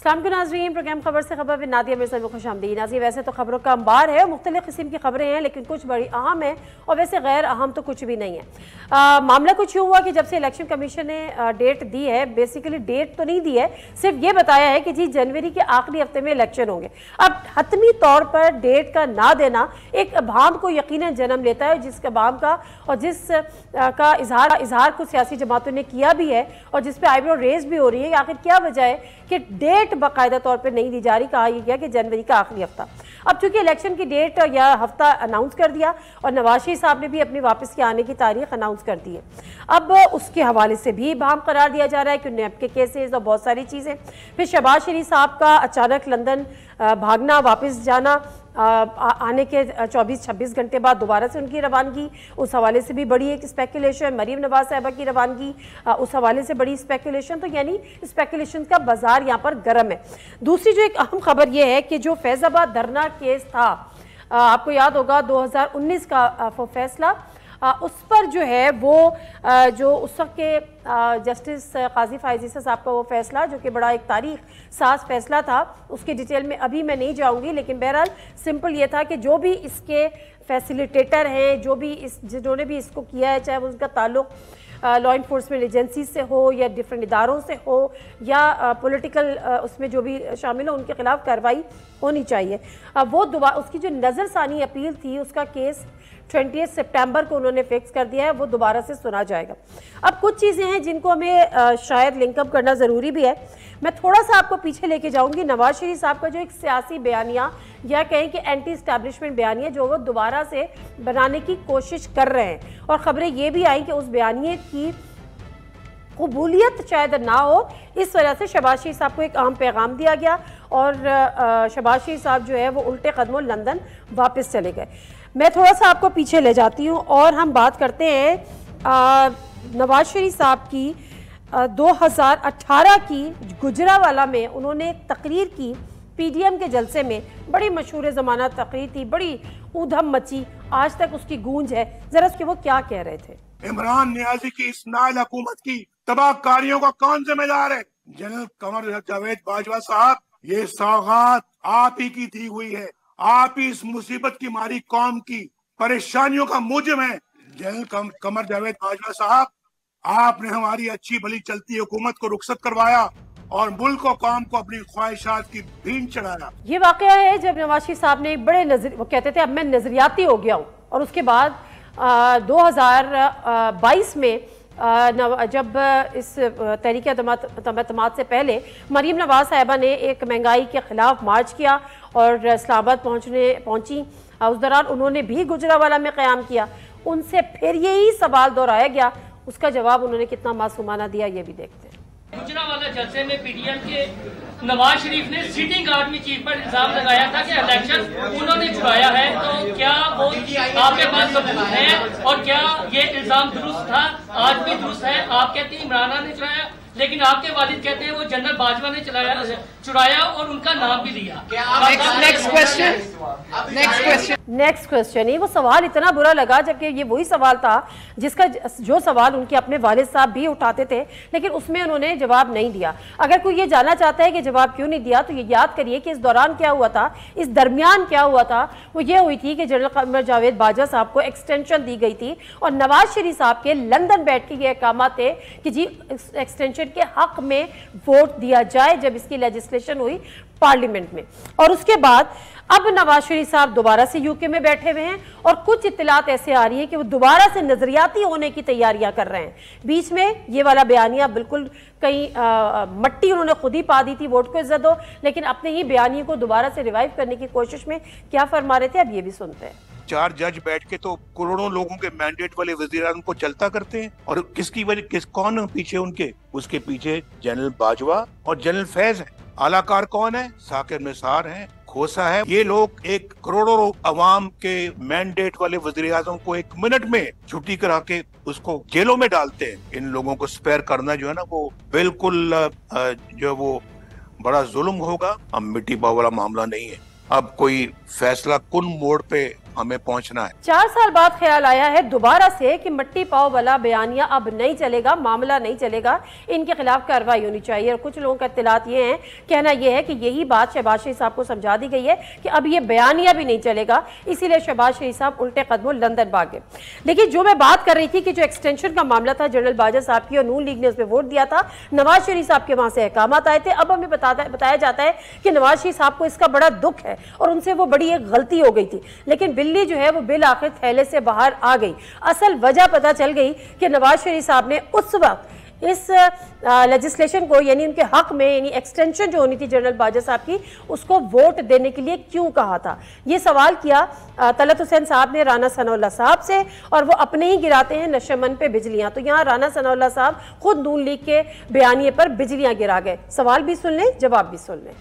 अस्सलाम वालेकुम नाज़रीन, प्रोग्राम खबर से खबर में नादिया मिर्ज़ा में खुशामदीद। नाज़रीन, वैसे तो खबरों का अंबार है, मुख्तलिफ़ किस्म की खबरें हैं, लेकिन कुछ बड़ी अहम है और वैसे गैर अहम तो कुछ भी नहीं है। मामला कुछ यूँ हुआ कि जब से इलेक्शन कमीशन ने डेट दी है, बेसिकली डेट तो नहीं दी है, सिर्फ ये बताया है कि जी जनवरी के आखिरी हफ्ते में इलेक्शन होंगे। अब हतमी तौर पर डेट का ना देना एक अभाम को यकीनन जन्म लेता है, जिस अभाम का और जिस का इजहार कुछ सियासी जमातों ने किया भी है और जिस पर आईब्रो रेज भी हो रही है। आखिर क्या वजह है कि डेट बाकायदा तौर पर नहीं दी जा रही? कहा यह गया कि जनवरी का आखिरी हफ्ता। अब चूंकि इलेक्शन की डेट या हफ्ता अनाउंस कर दिया और नवाज शरीफ साहब ने भी अपनी वापस के आने की तारीख अनाउंस कर दी है, अब उसके हवाले से भी भाम करार दिया जा रहा है कि उन्हें आपके केसेस और बहुत सारी चीज़ें। फिर शहबाज शरीफ साहब का अचानक लंदन भागना, वापस जाना, आने के 24-26 घंटे बाद दोबारा से उनकी रवानगी, उस हवाले से भी बड़ी एक स्पेकुलेशन। मरीम नवाज साहिबा की रवानगी, उस हवाले से बड़ी स्पेकुलेशन। तो यानी स्पेकुलेशन का बाजार यहाँ पर गर्म है। दूसरी जो एक अहम खबर यह है कि जो फैज़ाबाद धरना केस था, आपको याद होगा 2019 का फैसला, उस पर जो है वो जो उस वक्त के जस्टिस काजी फायजीसा साहब का वो फैसला, जो कि बड़ा एक तारीख साज फैसला था, उसकी डिटेल में अभी मैं नहीं जाऊंगी, लेकिन बहरहाल सिंपल ये था कि जो भी इसके फैसिलिटेटर हैं, जो भी जिन्होंने भी इसको किया है, चाहे वो उनका ताल्लुक लॉ इन्फोर्समेंट एजेंसी से हो या डिफरेंट इदारों से हो या पॉलिटिकल उसमें जो भी शामिल हो, उनके खिलाफ कार्रवाई होनी चाहिए। वो दोबारा उसकी जो नज़रसानी अपील थी, उसका केस 28 सितंबर को उन्होंने फिक्स कर दिया है, वो दोबारा से सुना जाएगा। अब कुछ चीज़ें हैं जिनको हमें शायद लिंकअप करना ज़रूरी भी है। मैं थोड़ा सा आपको पीछे लेके जाऊंगी। नवाज शरीफ साहब का जो एक सियासी बयानिया या कहें कि एंटी एस्टैब्लिशमेंट बयानिया जो वो दोबारा से बनाने की कोशिश कर रहे हैं, और ख़बरें ये भी आई कि उस बयानिए की कबूलियत शायद ना हो, इस वजह से शहबाज शरीफ साहब को एक अहम पैगाम दिया गया और शहबाज शरीफ साहब जो है वो उल्टे कदमों लंदन वापस चले गए। मैं थोड़ा सा आपको पीछे ले जाती हूँ और हम बात करते हैं नवाज शरीफ साहब की 2018 की गुजरावाला में उन्होंने एक तकरीर की, पीडीएम के जलसे में, बड़ी मशहूर ज़माना तकरीर थी, बड़ी ऊधम मची, आज तक उसकी गूंज है। जरा उसके वो क्या कह रहे थे? इमरान नियाजी की इस नाइल हुकूमत की तबाहकारियों का कौन जिम्मेदार है? जनरल कमर जावेद बाजवा साहब, ये सौगात आप ही की दी हुई है। आप ही इस मुसीबत की मारी कौम की परेशानियों का मुजिब है। जनरल कमर जावेद बाजवा साहब, आपने हमारी अच्छी भली चलती हुकूमत को रुखसत करवाया और मुल्क और कौम को अपनी ख्वाहिशात की भीन चढ़ाया। ये वाकया है जब नवाज शरीफ साहब ने बड़े वो कहते थे अब मैं नजरियाती हो गया हूँ, और उसके बाद 2022 में जब इस तहरीक एतमाद से पहले मरीम नवाज साहिबा ने एक महंगाई के खिलाफ मार्च किया और इस्लामाबाद पहुंची। उस दौरान उन्होंने भी गुजरावाला में क़याम किया। उनसे फिर यही सवाल दोहराया गया, उसका जवाब उन्होंने कितना मासूमाना दिया, ये भी देखते हैं। गुजरावाला जलसे में पीडीएम के नवाज शरीफ ने सिटिंग आर्मी चीफ पर इल्जाम लगाया था कि इलेक्शन उन्होंने चुराया है। तो क्या वो आपके पास सबूत है और क्या ये इल्जाम दुरुस्त था? आज भी दुरुस्त है? आप कहते हैं इमरान ने चुराया, लेकिन आपके वालिद कहते हैं वो जनरल बाजवा ने चुराया और उनका नाम भी लिया। Next question. ये वो सवाल इतना बुरा लगा, जबकि ये वही सवाल था जिसका जो सवाल उनके अपने वालिद साहब भी उठाते थे, लेकिन उसमें उन्होंने जवाब नहीं दिया। अगर कोई ये जानना चाहता है कि जवाब क्यों नहीं दिया, तो ये याद करिए कि इस दौरान क्या हुआ था, इस दरमियान क्या हुआ था। वो ये हुई थी कि जनरल कमर जावेद बाजवा साहब को एक्सटेंशन दी गई थी और नवाज शरीफ साहब के लंदन बैठ के ये अहकाम थे कि जी एक्सटेंशन के हक में वोट दिया जाए जब इसकी लेजिस्लेशन हुई पार्लियामेंट में। और उसके बाद अब नवाज शरीफ साहब दोबारा से यूके में बैठे हुए हैं और कुछ इत्तलात ऐसे आ रही है कि वो दोबारा से नजरियाती होने की तैयारियां कर रहे हैं। बीच में ये वाला बयानिया बिल्कुल कहीं मट्टी उन्होंने खुद ही पा दी थी, वोट को इज्जत दो, लेकिन अपने ही बयानिए को दोबारा से रिवाइव करने की कोशिश में क्या फरमा रहे थे, अब ये भी सुनते हैं। 4 जज बैठ के तो करोड़ों लोगों के मैंडेट वाले वज़ीर-ए-आज़म को चलता करते हैं, और किसकी वजह कौन पीछे उनके? उसके पीछे जनरल बाजवा और जनरल फैज है। आलाकार कौन है? साकिर निसार है, खोसा है। ये लोग एक करोड़ों अवाम के मैंडेट वाले वज़ीर-ए-आज़म को 1 मिनट में छुट्टी करा के उसको जेलों में डालते हैं। इन लोगों को स्पेयर करना जो है ना, वो बिल्कुल जो वो बड़ा जुल्म होगा। अब मिट्टी पाव वाला मामला नहीं है। अब कोई फैसला कुन मोड़ पे हमें पहुंचना है। 4 साल बाद ख्याल आया है दोबारा से कि मट्टी पाव वाला बयानिया अब नहीं चलेगा, मामला नहीं चलेगा, इनके खिलाफ कार्रवाई होनी चाहिए। और कुछ लोगों का इत्तलात ये है, कहना यह है कि यही बात शहबाज शरीफ साहब को समझा दी गई है कि अब ये बयानिया भी नहीं चलेगा, इसीलिए शहबाज शरीफ साहब उल्टे कदमों लंदन भागे। लेकिन जो मैं बात कर रही थी कि जो एक्सटेंशन का मामला था जनरल बाजवा साहब की और नून लीग ने उसमें वोट दिया था, नवाज शरीफ साहब के वहां से अहकामात आए थे। अब हमें बताया जाता है कि नवाज शरीफ साहब को इसका बड़ा दुख है और उनसे वो बड़ी एक गलती हो गई थी, लेकिन बिल्ली जो है वो बिल आखिर थैले से बाहर आ गई। असल वजह पता चल गई कि नवाज शरीफ साहब ने उस वक्त इस लेजिस्लेशन को यानी उनके हक में यानी एक्सटेंशन जो होनी थी जनरल बाजवा साहब की, उसको वोट देने के लिए क्यों कहा था। ये सवाल किया तलत हुसैन साहब ने राना सनाउल्लाह साहब से, और वो अपने ही गिराते हैं नशेमन पे बिजलियां। तो यहाँ राना सनाउल्लाह साहब खुद नून लीग के बयानिए पर बिजलियां गिरा गए। सवाल भी सुन लें, जवाब भी सुन लें।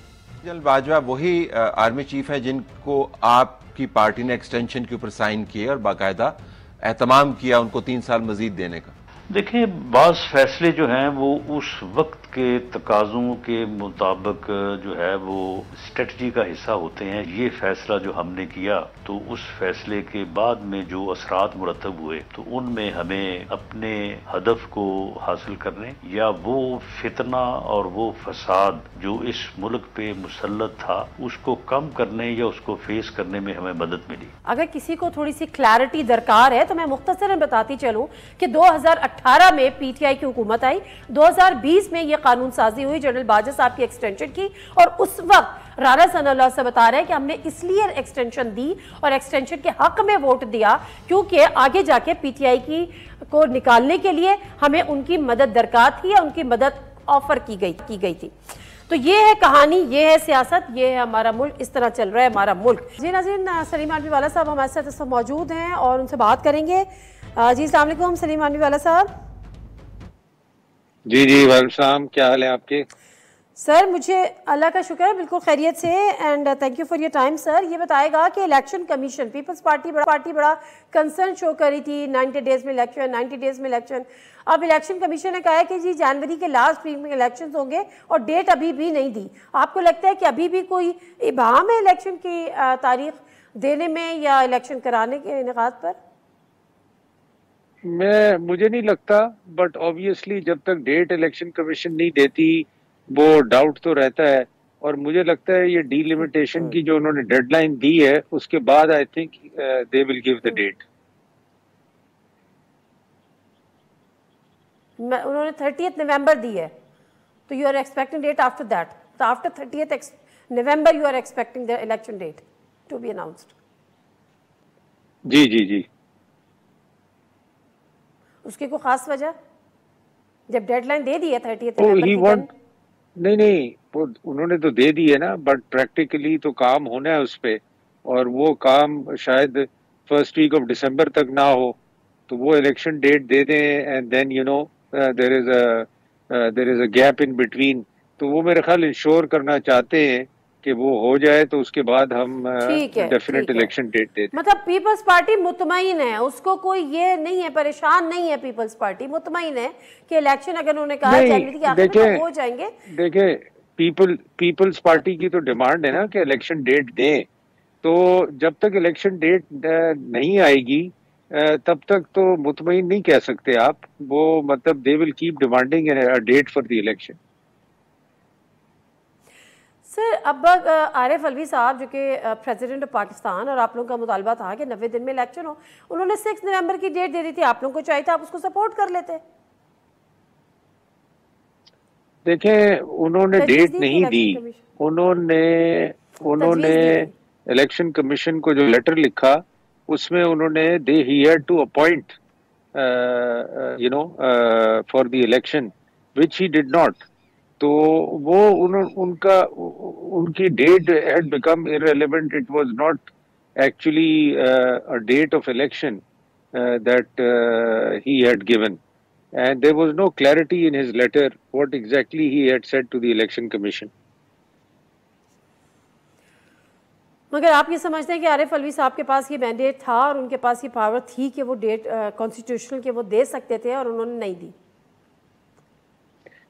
जनरल बाजवा वही आर्मी चीफ है जिनको आपकी पार्टी ने एक्सटेंशन के ऊपर साइन किए और बाकायदा एहतमाम किया उनको 3 साल मजीद देने का। देखिए, बाज़ फैसले जो हैं वो उस वक्त के तकाज़ों के मुताबिक जो है वो स्ट्रेटजी का हिस्सा होते हैं। ये फैसला जो हमने किया तो उस फैसले के बाद में जो असरात मुरतब हुए तो उनमें हमें अपने हदफ को हासिल करने या वो फितना और वो फसाद जो इस मुल्क पे मुसल्लत था उसको कम करने या उसको फेस करने में हमें मदद मिली। अगर किसी को थोड़ी सी क्लैरिटी दरकार है तो मैं मुख्तसरन बताती चलूं कि 2018 में पीटीआई की हुकूमत आई, 2020 में यह कानून साजी हुई जनरल बाजवा साहब की एक्सटेंशन की, और उस वक्त राना सनाउल्लाह से बता रहे हैं कि हमने इसलिए एक्सटेंशन दी और एक्सटेंशन के हक में वोट दिया क्योंकि आगे जाके पीटीआई की को निकालने के लिए हमें उनकी मदद दरकार थी या उनकी मदद ऑफर की गई थी। तो ये है कहानी, ये है सियासत, ये है हमारा मुल्क, इस तरह चल रहा है हमारा मुल्क। जी नाज़रीन, सलीम आनवी वाला साहब हमारे साथ इस वक्त मौजूद हैं और उनसे बात करेंगे। जी अस्सलाम वालेकुम सलीम आनवी वाला साहब। जी वालेकुम सलाम, क्या हाल है आपके? सर मुझे अल्लाह का शुक्र है बिल्कुल खैरियत से, and thank you for your time. Sir ये बताएगा कि इलेक्शन कमीशन, पीपल्स पार्टी बड़ा कंसर्न शो करी थी 90 डेज में इलेक्शन। अब इलेक्शन कमीशन ने कहा है कि जी जनवरी के लास्ट वीक में इलेक्शन होंगे और डेट अभी भी नहीं दी। आपको लगता है कि अभी भी कोई इबाम है इलेक्शन की तारीख देने में या इलेक्शन कराने के इनेकाद पर? मुझे नहीं लगता, बट ऑब्वियसली जब तक डेट इलेक्शन कमीशन नहीं देती वो डाउट तो रहता है। और मुझे लगता है ये डीलिमिटेशन की जो उन्होंने डेडलाइन दी है उसके बाद I think they will give the date. उन्होंने 30th नवंबर दी है, तो you are expecting date after that, तो after 30th November you are expecting the election date to be announced? जी। उसकी कोई खास वजह, जब डेडलाइन दे दी है 30th नवंबर की? नहीं, वो उन्होंने तो दे दी है ना, बट प्रैक्टिकली तो काम होना है उस पे, और वो काम शायद फर्स्ट वीक ऑफ दिसंबर तक ना हो, तो वो इलेक्शन डेट दे दें and then you know there is a gap in between. तो वो मेरे ख्याल इंश्योर करना चाहते हैं कि वो हो जाए, तो उसके बाद हम डेफिनेट इलेक्शन डेट देते। मतलब पीपल्स पार्टी मुतमईन है, उसको कोई ये नहीं है, परेशान नहीं है, पीपल्स पार्टी मुतमईन है कि इलेक्शन अगर उन्होंने कहा जनवरी के आखिर में हो जाएंगे। देखिए, पीपल्स पार्टी की तो डिमांड है ना कि इलेक्शन डेट दें, तो जब तक इलेक्शन डेट नहीं आएगी तब तक तो मुतमईन नहीं कह सकते आप। वो मतलब they will keep demanding a date for the election. Sir अब आरिफ अलवी साहब जो कि प्रेसिडेंट ऑफ पाकिस्तान, और आप लोगों का मुतालबा था कि 90 दिन में इलेक्शन हो, उन्होंने 6 नवंबर की डेट दे दी थी, आप लोगों को चाहिए था आप उसको सपोर्ट कर लेते। देखें, उन्होंने डेट नहीं दी, उन्होंने इलेक्शन कमीशन को जो लेटर लिखा उसमें उन्होंने he had to appoint you know for the election which he did not. तो वो उनकी date had become irrelevant. It was not actually a date of election that he had given, and there was no clarity in his letter what exactly he had said to the election commission. मगर आप ये समझते हैं कि आरिफ अलवी साहब के पास ये mandate था और उनके पास ये पावर थी कि वो डेट कॉन्स्टिट्यूशनल के वो दे सकते थे और उन्होंने नहीं दी?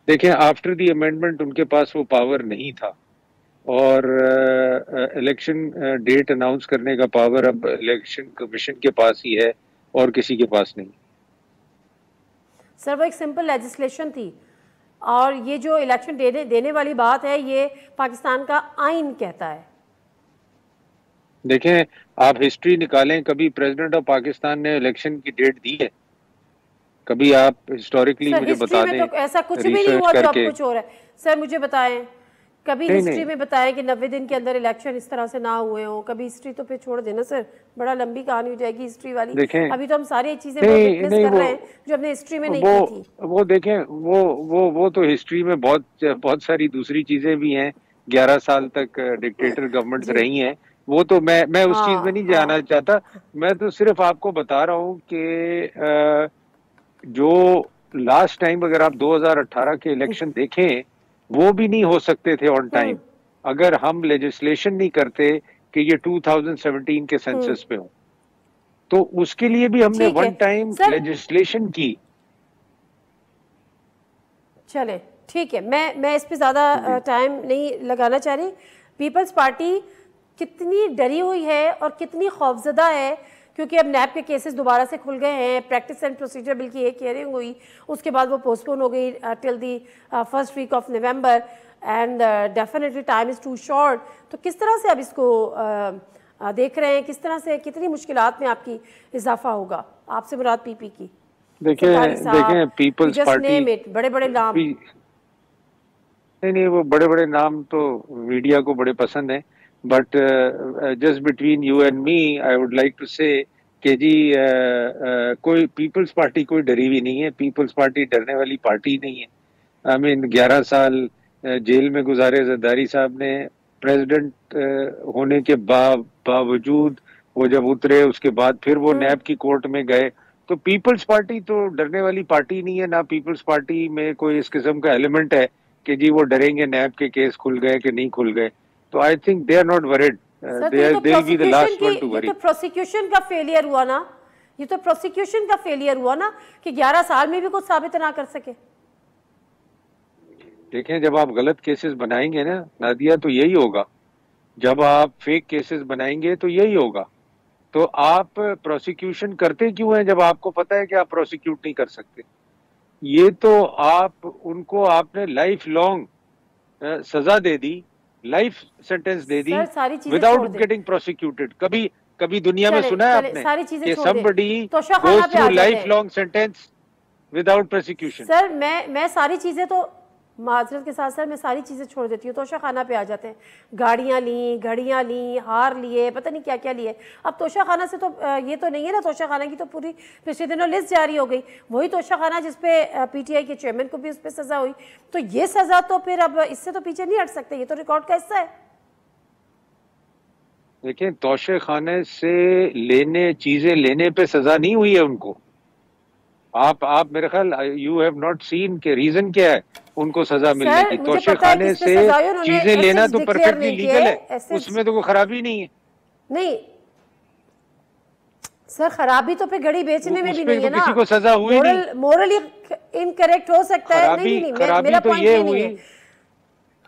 देखिए, आफ्टर द अमेंडमेंट उनके पास वो पावर नहीं था, और इलेक्शन डेट अनाउंस करने का पावर अब इलेक्शन कमीशन के पास ही है और किसी के पास नहीं। सर वो एक सिंपल लेजिस्लेशन थी और ये जो इलेक्शन देने वाली बात है ये पाकिस्तान का आइन कहता है। देखें, आप हिस्ट्री निकालें, कभी प्रेसिडेंट ऑफ पाकिस्तान ने इलेक्शन की डेट दी है? कभी आप हिस्टोरिकली मुझे बता दें। तो ऐसा कुछ भी नहीं हुआ जो अब कुछ हो रहा है। सर मुझे बताएं, कभी हिस्ट्री में बताएं कि 90 दिन के अंदर इलेक्शन इस तरह से ना हुए हो। कभी हिस्ट्री तो फिर छोड़ देना सर, बड़ा लंबी कहानी हो जाएगी हिस्ट्री वाली। अभी तो हम सारी चीजें कर रहे हैं जो हमने हिस्ट्री में नहीं की थी। वो देखें, वो तो हिस्ट्री में बहुत सारी दूसरी चीजें भी हैं। 11 साल तक डिक्टेटर गवर्नमेंट रही हैं, वो तो मैं उस चीज में नहीं जाना चाहता। मैं तो सिर्फ आपको बता रहा हूँ कि जो लास्ट टाइम अगर आप 2018 के इलेक्शन देखें, वो भी नहीं हो सकते थे ऑन टाइम अगर हम लेजिस्लेशन नहीं करते कि ये 2017 के सेंसस पे हो। तो उसके लिए भी हमने वन टाइम लेजिस्लेशन की। चले ठीक है, मैं इस पे ज्यादा टाइम नहीं लगाना चाह रही। पीपल्स पार्टी कितनी डरी हुई है और कितनी खौफजदा है, क्योंकि अब नैब के केसेस दोबारा से खुल गए हैं। प्रैक्टिस एंड प्रोसीजर बिल की एक हियरिंग हुई, उसके बाद वो पोस्टपोन हो गई till the first week of November and definitely time is too short. तो किस तरह से अब इसको देख रहे हैं, किस तरह से कितनी मुश्किलात में आपकी इजाफा होगा? आपसे मुराद पीपी की देखें पीपल्स पार्टी बड़े बड़े नाम नहीं, वो बड़े बड़े नाम तो मीडिया को बड़े पसंद हैं, but just between you and me I would like to say कि जी कोई पीपल्स पार्टी कोई डरी हुई नहीं है। पीपल्स पार्टी डरने वाली पार्टी नहीं है। आई मीन 11 साल जेल में गुजारे जरदारी साहब ने। प्रेसिडेंट होने के बावजूद वो जब उतरे, उसके बाद फिर वो नैब की कोर्ट में गए। तो पीपल्स पार्टी तो डरने वाली पार्टी नहीं है। ना पीपल्स पार्टी में कोई इस किस्म का एलिमेंट है कि जी वो डरेंगे नैब के केस खुल गए कि नहीं खुल गए। तो I think they are not worried, they will be the last one to worry. तो प्रोसिक्यूशन का फेलियर हुआ ना, ये तो प्रोसिक्यूशन का फेलियर हुआ ना कि 11 साल में भी कुछ साबित ना कर सके। देखें, जब आप गलत केसेस बनाएंगे ना नादिया, तो यही होगा। जब आप फेक केसेस बनाएंगे तो यही होगा। तो आप प्रोसिक्यूशन करते क्यों हैं जब आपको पता है कि आप प्रोसिक्यूट नहीं कर सकते? ये तो आपने लाइफ लॉन्ग सजा दे दी, लाइफ सेंटेंस दे दी विदाउट गेटिंग प्रोसिक्यूटेड। कभी दुनिया में सुना है आपने कि somebody goes through life long sentence without prosecution? Sir मैं सारी चीजें तो माजरत के साथ सर मैं सारी चीज़ें छोड़ देती हूँ। तोशा खाना पे आ जाते हैं। गाड़ियाँ ली, घड़ियाँ ली, हार लिए, पता नहीं क्या क्या लिए। अब तोशा खाना से तो ये तो नहीं है ना, तोशा खाना की तो पूरी पिछले दिनों लिस्ट जारी हो गई। वही तोशा खाना जिसपे पीटीआई के चेयरमैन को भी उस पर सज़ा हुई। तो ये सज़ा तो फिर अब इससे तो पीछे नहीं हट सकते, ये तो रिकॉर्ड का हिस्सा है। देखिए, तोशे खाने से चीज़ें लेने पे सज़ा नहीं हुई है उनको। आप मेरे ख्याल यू हैव नॉट सीन के रीजन क्या है उनको सजा मिलने की। तोशे खाने से चीजें लेना तो परफेक्टली लीगल है, उसमें तो कोई खराबी नहीं है। नहीं सर, खराबी तो फिर घड़ी बेचने में भी नहीं है ना, किसी को सजा हुई नहीं। मोरली इनकरेक्ट हो सकता है। नहीं, खराबी तो ये हुई,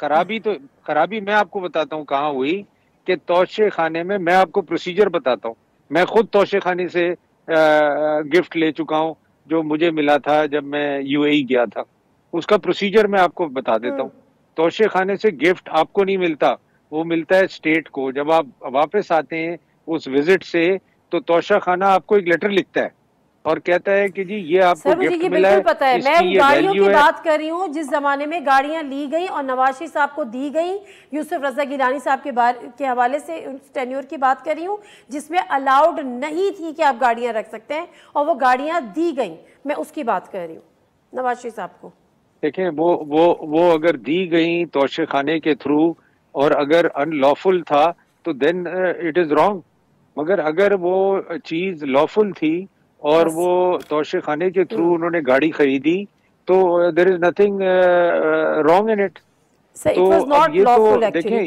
खराबी मैं आपको बताता हूँ कहाँ हुई कि तोशे खाने में। मैं आपको प्रोसीजर बताता हूँ। मैं खुद तोशे खाने से गिफ्ट ले चुका हूँ जो मुझे मिला था जब मैं यूएई गया था। उसका प्रोसीजर मैं आपको बता देता हूँ। तोशे खाने से गिफ्ट आपको नहीं मिलता, वो मिलता है स्टेट को। जब आप वापस आते हैं उस विजिट से, तो तोशा खाना आपको एक लेटर लिखता है और कहता है कि जी ये आपको गिफ्ट मिला है। पता है, मैं गाड़ियों की बात कर रही हूँ जिस जमाने में गाड़ियां ली गई और नवाज शरीफ साहब को दी गई। यूसुफ रजा गिलानी साहब के हवाले से उस टेन्योर की बात कर रही हूँ जिसमें अलाउड नहीं थी कि आप गाड़ियां रख सकते हैं, और वो गाड़ियां दी गई। मैं उसकी बात कर रही हूँ नवाज शरीफ साहब को। देखें, वो अगर दी गई तोशे खाने के थ्रू और अगर अनलॉफुल था तो देन इट इज रॉन्ग। मगर अगर वो चीज लॉफुल थी और वो तोशे खाने के थ्रू उन्होंने गाड़ी खरीदी, तो there is nothing wrong in it. तो ये तो देखें,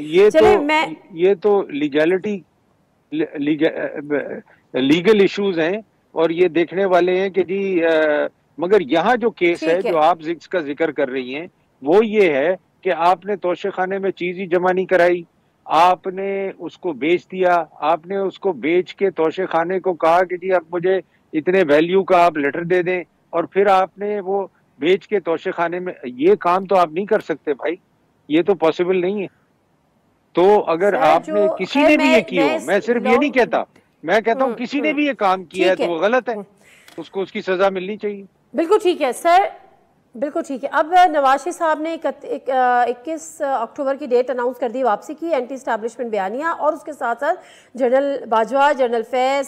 ये तो लीगैलिटी लीगल इश्यूज हैं और ये देखने वाले हैं कि जी मगर यहाँ जो केस है जो आप का जिक्र कर रही हैं वो ये है कि आपने तोशेखाने में चीज ही जमा नहीं कराई, आपने उसको बेच दिया, आपने उसको बेच के तोशेखाने को कहा कि जी अब मुझे इतने वैल्यू का आप लेटर दे दें, और फिर आपने वो बेच के तोशेखाने में, ये काम तो आप नहीं कर सकते भाई, ये तो पॉसिबल नहीं है। तो अगर आपने किसी ने भी ये किया हो, मैं सिर्फ ये नहीं कहता, मैं कहता हूँ किसी ने भी ये काम किया है तो वो गलत है, उसको उसकी सजा मिलनी चाहिए। बिल्कुल ठीक है सर, बिल्कुल ठीक है। अब नवाज शरीफ साहब ने 21 अक्टूबर की डेट अनाउंस कर दी वापसी की, एंटी स्टैब्लिशमेंट बयानिया, और उसके साथ साथ general Bajwa, general Faiz,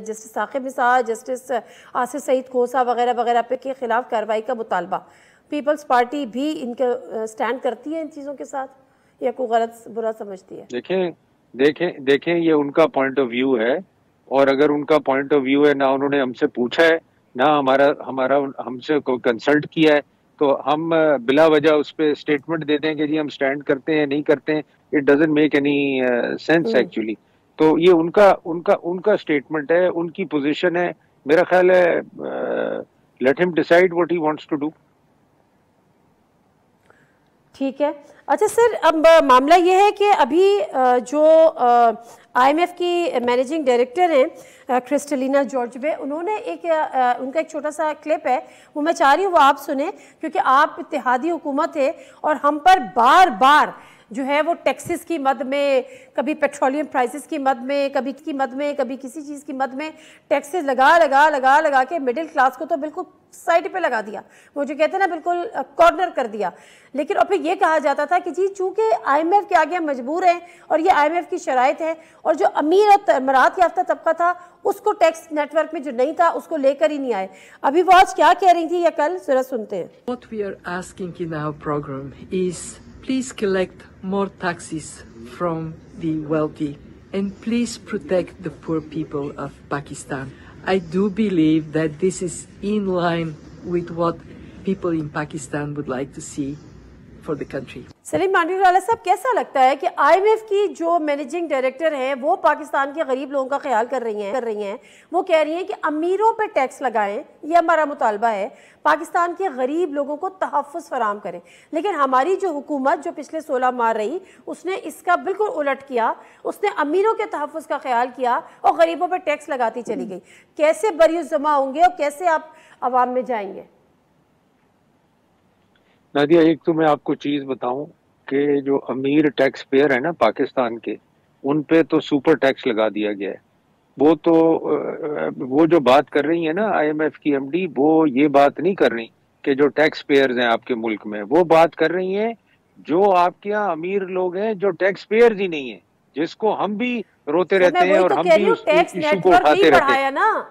justice Saqib Nisar, justice Asif Saeed Khosa वगैरह वगैरह पे के खिलाफ कार्रवाई का मुतालबा। पीपल्स पार्टी भी इनका स्टैंड करती है इन चीज़ों के साथ, या कोई गलत बुरा समझती है? देखें ये उनका पॉइंट ऑफ व्यू है, और अगर उनका पॉइंट ऑफ व्यू है, ना उन्होंने हमसे पूछा है, ना हमारा हमसे कंसल्ट किया है, तो हम बिला वजह उस पर स्टेटमेंट देते हैं कि जी हम स्टैंड करते हैं, नहीं करते हैं, it doesn't make any sense actually. तो ये उनका स्टेटमेंट है, उनकी पोजीशन है, मेरा ख्याल है let him decide what he wants to do. ठीक है। अच्छा सर, अब मामला ये है कि अभी जो IMF की मैनेजिंग डायरेक्टर हैं क्रिस्टलिना जॉर्जवे, उन्होंने उनका एक छोटा सा क्लिप है, वो मैं चाह रही हूँ वो आप सुने, क्योंकि आप इत्तेहादी हुकूमत है और हम पर बार बार जो है वो टैक्सेस की मद में, कभी पेट्रोलियम प्राइसेस की मद में, कभी की मद में, कभी किसी चीज़ की मद में टैक्सेस लगा के मिडिल क्लास को तो बिल्कुल साइड पे लगा दिया, वो जो कहते हैं ना बिल्कुल कॉर्नर कर दिया। लेकिन और फिर ये कहा जाता था कि जी चूँकि IMF के आगे हम मजबूर हैं और ये IMF की शराइत है, और जो अमीर और मराहत याफ्ता तबका था उसको टैक्स नेटवर्क में जो नहीं था उसको लेकर ही नहीं आए। अभी वो आज क्या कह रही थी या कल, जरा सुनते हैं। What we are asking in our program is please collect more taxes from the wealthy and please protect the poor people of Pakistan. I do believe that this is in line with what people in Pakistan would like to see for the country. Salim Mandviwalla साहब, कैसा लगता है कि IMF की जो managing director हैं वो पाकिस्तान के गरीब लोगों का ख्याल कर रही हैं, वो कह रही हैं कि अमीरों पे टैक्स लगाएं, ये हमारा मुतालबा है, पाकिस्तान के गरीब लोगों को तहफ़्फ़ुज़ फराम करें। लेकिन हमारी जो हुकूमत जो पिछले 16 माह रही, उसने इसका बिल्कुल उलट किया, उसने अमीरों के तहफ़्फ़ुज़ का ख्याल किया और गरीबों पर टैक्स लगाती चली गई। कैसे बरियत जमा होंगे और कैसे आप आवाम में जाएंगे? नादिया, एक तो मैं आपको चीज बताऊं कि जो अमीर टैक्स पेयर है ना पाकिस्तान के, उन पे तो सुपर टैक्स लगा दिया गया है। वो जो बात कर रही है ना IMF की MD, वो ये बात नहीं कर रही कि जो टैक्स पेयर्स हैं आपके मुल्क में, वो बात कर रही हैं जो आपके यहाँ अमीर लोग हैं जो टैक्स पेयर्स ही नहीं है, जिसको हम भी रोते रहते हैं और हम भी उस इशू को उठाते रहते हैं ना।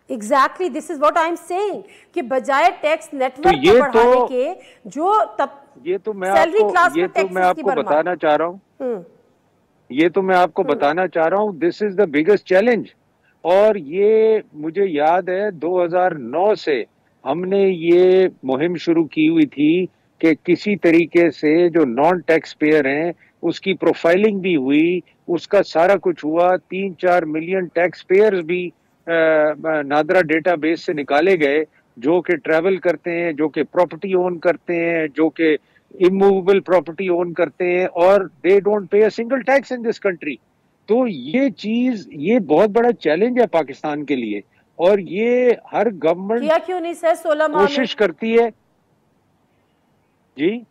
Exactly, this is what I'm saying कि बजाय टैक्स नेटवर्क को बढ़ाने के जो तब ये तो मैं आपको बताना चाह रहा हूँ, this is the biggest challenge. और ये मुझे याद है 2009 से हमने ये मुहिम शुरू की हुई थी कि किसी तरीके से जो नॉन टैक्स पेयर हैं उसकी प्रोफाइलिंग भी हुई, उसका सारा कुछ हुआ। 3-4 मिलियन टैक्स पेयर्स भी नादरा डेटाबेस से निकाले गए, जो कि ट्रैवल करते हैं, जो कि प्रॉपर्टी ओन करते हैं, जो कि इमूवेबल प्रॉपर्टी ओन करते हैं, और they don't pay a single tax in this country. तो ये बहुत बड़ा चैलेंज है पाकिस्तान के लिए, और ये हर गवर्नमेंट क्यों नहीं सर 16 माह कोशिश करती है। जी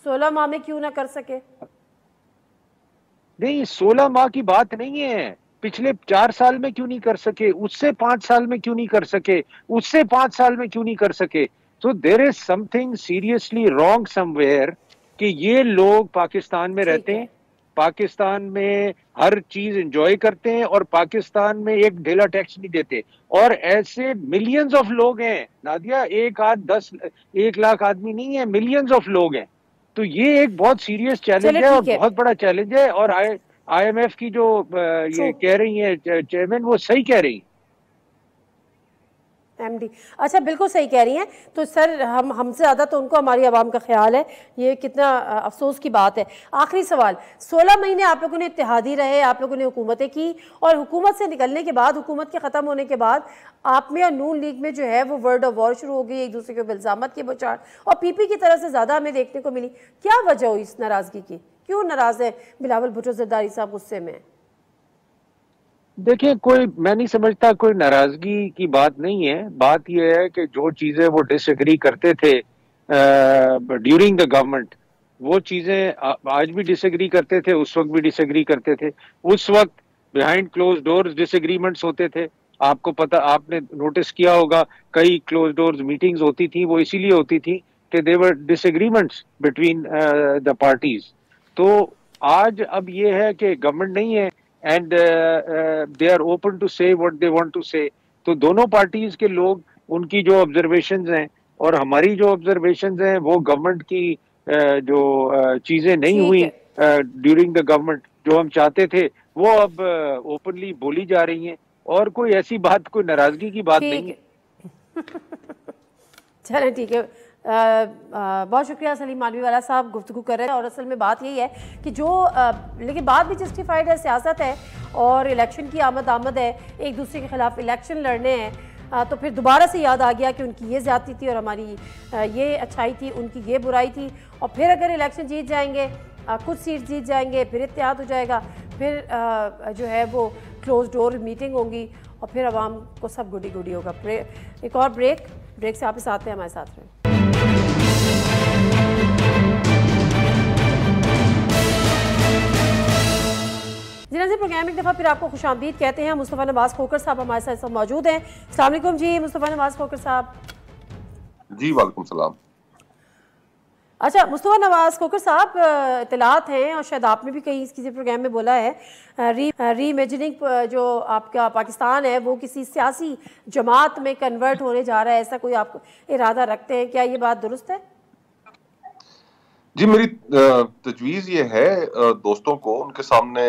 16 माह में क्यों ना कर सके? नहीं, 16 माह की बात नहीं है, पिछले 4 साल में क्यों नहीं कर सके, उससे 5 साल में क्यों नहीं कर सके, उससे 5 साल में क्यों नहीं कर सके। तो there is something seriously wrong somewhere कि ये लोग पाकिस्तान में रहते हैं, पाकिस्तान में हर चीज एंजॉय करते हैं और पाकिस्तान में एक ढेला टैक्स नहीं देते, और ऐसे मिलियंस ऑफ लोग हैं नादिया, 1 लाख आदमी नहीं है, मिलियंस ऑफ लोग हैं। तो ये एक बहुत सीरियस चैलेंज है और बहुत बड़ा चैलेंज है, और IMF की जो ये कह रही है चेयरमैन, वो सही कह रही है। MD। अच्छा, बिल्कुल सही कह रही हैं। तो सर हमसे ज़्यादा तो उनको हमारी आवाम का ख्याल है, ये कितना अफसोस की बात है। आखिरी सवाल, 16 महीने आप लोगों ने इत्तेहादी रहे, आप लोगों ने हुकूमतें की, और हुकूमत से निकलने के बाद, हुकूमत के ख़त्म होने के बाद आप में और नून लीग में जो है वो वर्ड ऑफ वॉर शुरू हो गई, एक दूसरे के ऊपर इल्ज़ामात की बौछार, और PP की तरफ से ज़्यादा हमें देखने को मिली। क्या वजह हुई इस नाराज़गी की? क्यों नाराज़ है बिलावल भुट्टो ज़रदारी साहब गुस्से में? देखिए, मैं नहीं समझता कोई नाराजगी की बात नहीं है। बात यह है कि जो चीजें वो डिसएग्री करते थे ड्यूरिंग द गवर्नमेंट, वो चीजें आज भी डिसएग्री करते थे, उस वक्त भी डिसएग्री करते थे। उस वक्त बिहाइंड क्लोज डोर्स डिसएग्रीमेंट्स होते थे। आपको पता, आपने नोटिस किया होगा, कई क्लोज डोर्स मीटिंग्स होती थी। वो इसीलिए होती थी कि there were disagreements between the parties. तो आज अब ये है कि गवर्नमेंट नहीं है and they are open to say what they want to say. तो दोनों पार्टीज के लोग, उनकी जो ऑब्जर्वेशंस हैं और हमारी जो ऑब्जर्वेशंस हैं, वो गवर्नमेंट की जो चीजें नहीं हुई ड्यूरिंग द गवर्नमेंट, जो हम चाहते थे, वो अब ओपनली बोली जा रही हैं, और कोई ऐसी बात, कोई नाराजगी की बात नहीं है। चलें, ठीक है। बहुत शुक्रिया सलीम मानवी वाला साहब, गुफ्तगू कर रहे हैं। और असल में बात यही है कि जो लेकिन बात भी जस्टिफाइड है, सियासत है और इलेक्शन की आमद है, एक दूसरे के खिलाफ इलेक्शन लड़ने हैं, तो फिर दोबारा से याद आ गया कि उनकी ये ज़्यादती थी और हमारी ये अच्छाई थी, उनकी ये बुराई थी। और फिर अगर इलेक्शन जीत जाएंगे, कुछ सीट जीत जाएंगे, फिर इत्तेहाद हो जाएगा, फिर जो है वो क्लोज डोर मीटिंग होंगी और फिर आवाम को सब गुडी गुडी होगा। एक और ब्रेक से आप आते हैं, हमारे साथ रहें। जी प्रोग्राम एक दफ़ा फिर आपको खुशामदीद कहते हैं। मुस्तफ़ा नवाज़ खोखर साहब हमारे साथ मौजूद हैं। अस्सलाम वालेकुम जी मुस्तफ़ा नवाज़ खोखर साहब। जी वालेकुम सलाम। अच्छा मुस्तफ़ा नवाज़ खोखर साहब, इतलात हैं और शायद आपने भी कहीं किसी प्रोग्राम में बोला है, री इमेजिनिंग जो आपका पाकिस्तान है वो किसी सियासी जमात में कन्वर्ट होने जा रहा है, ऐसा कोई आप इरादा रखते हैं? क्या ये बात दुरुस्त है? जी, मेरी तजवीज़ ये है, दोस्तों को उनके सामने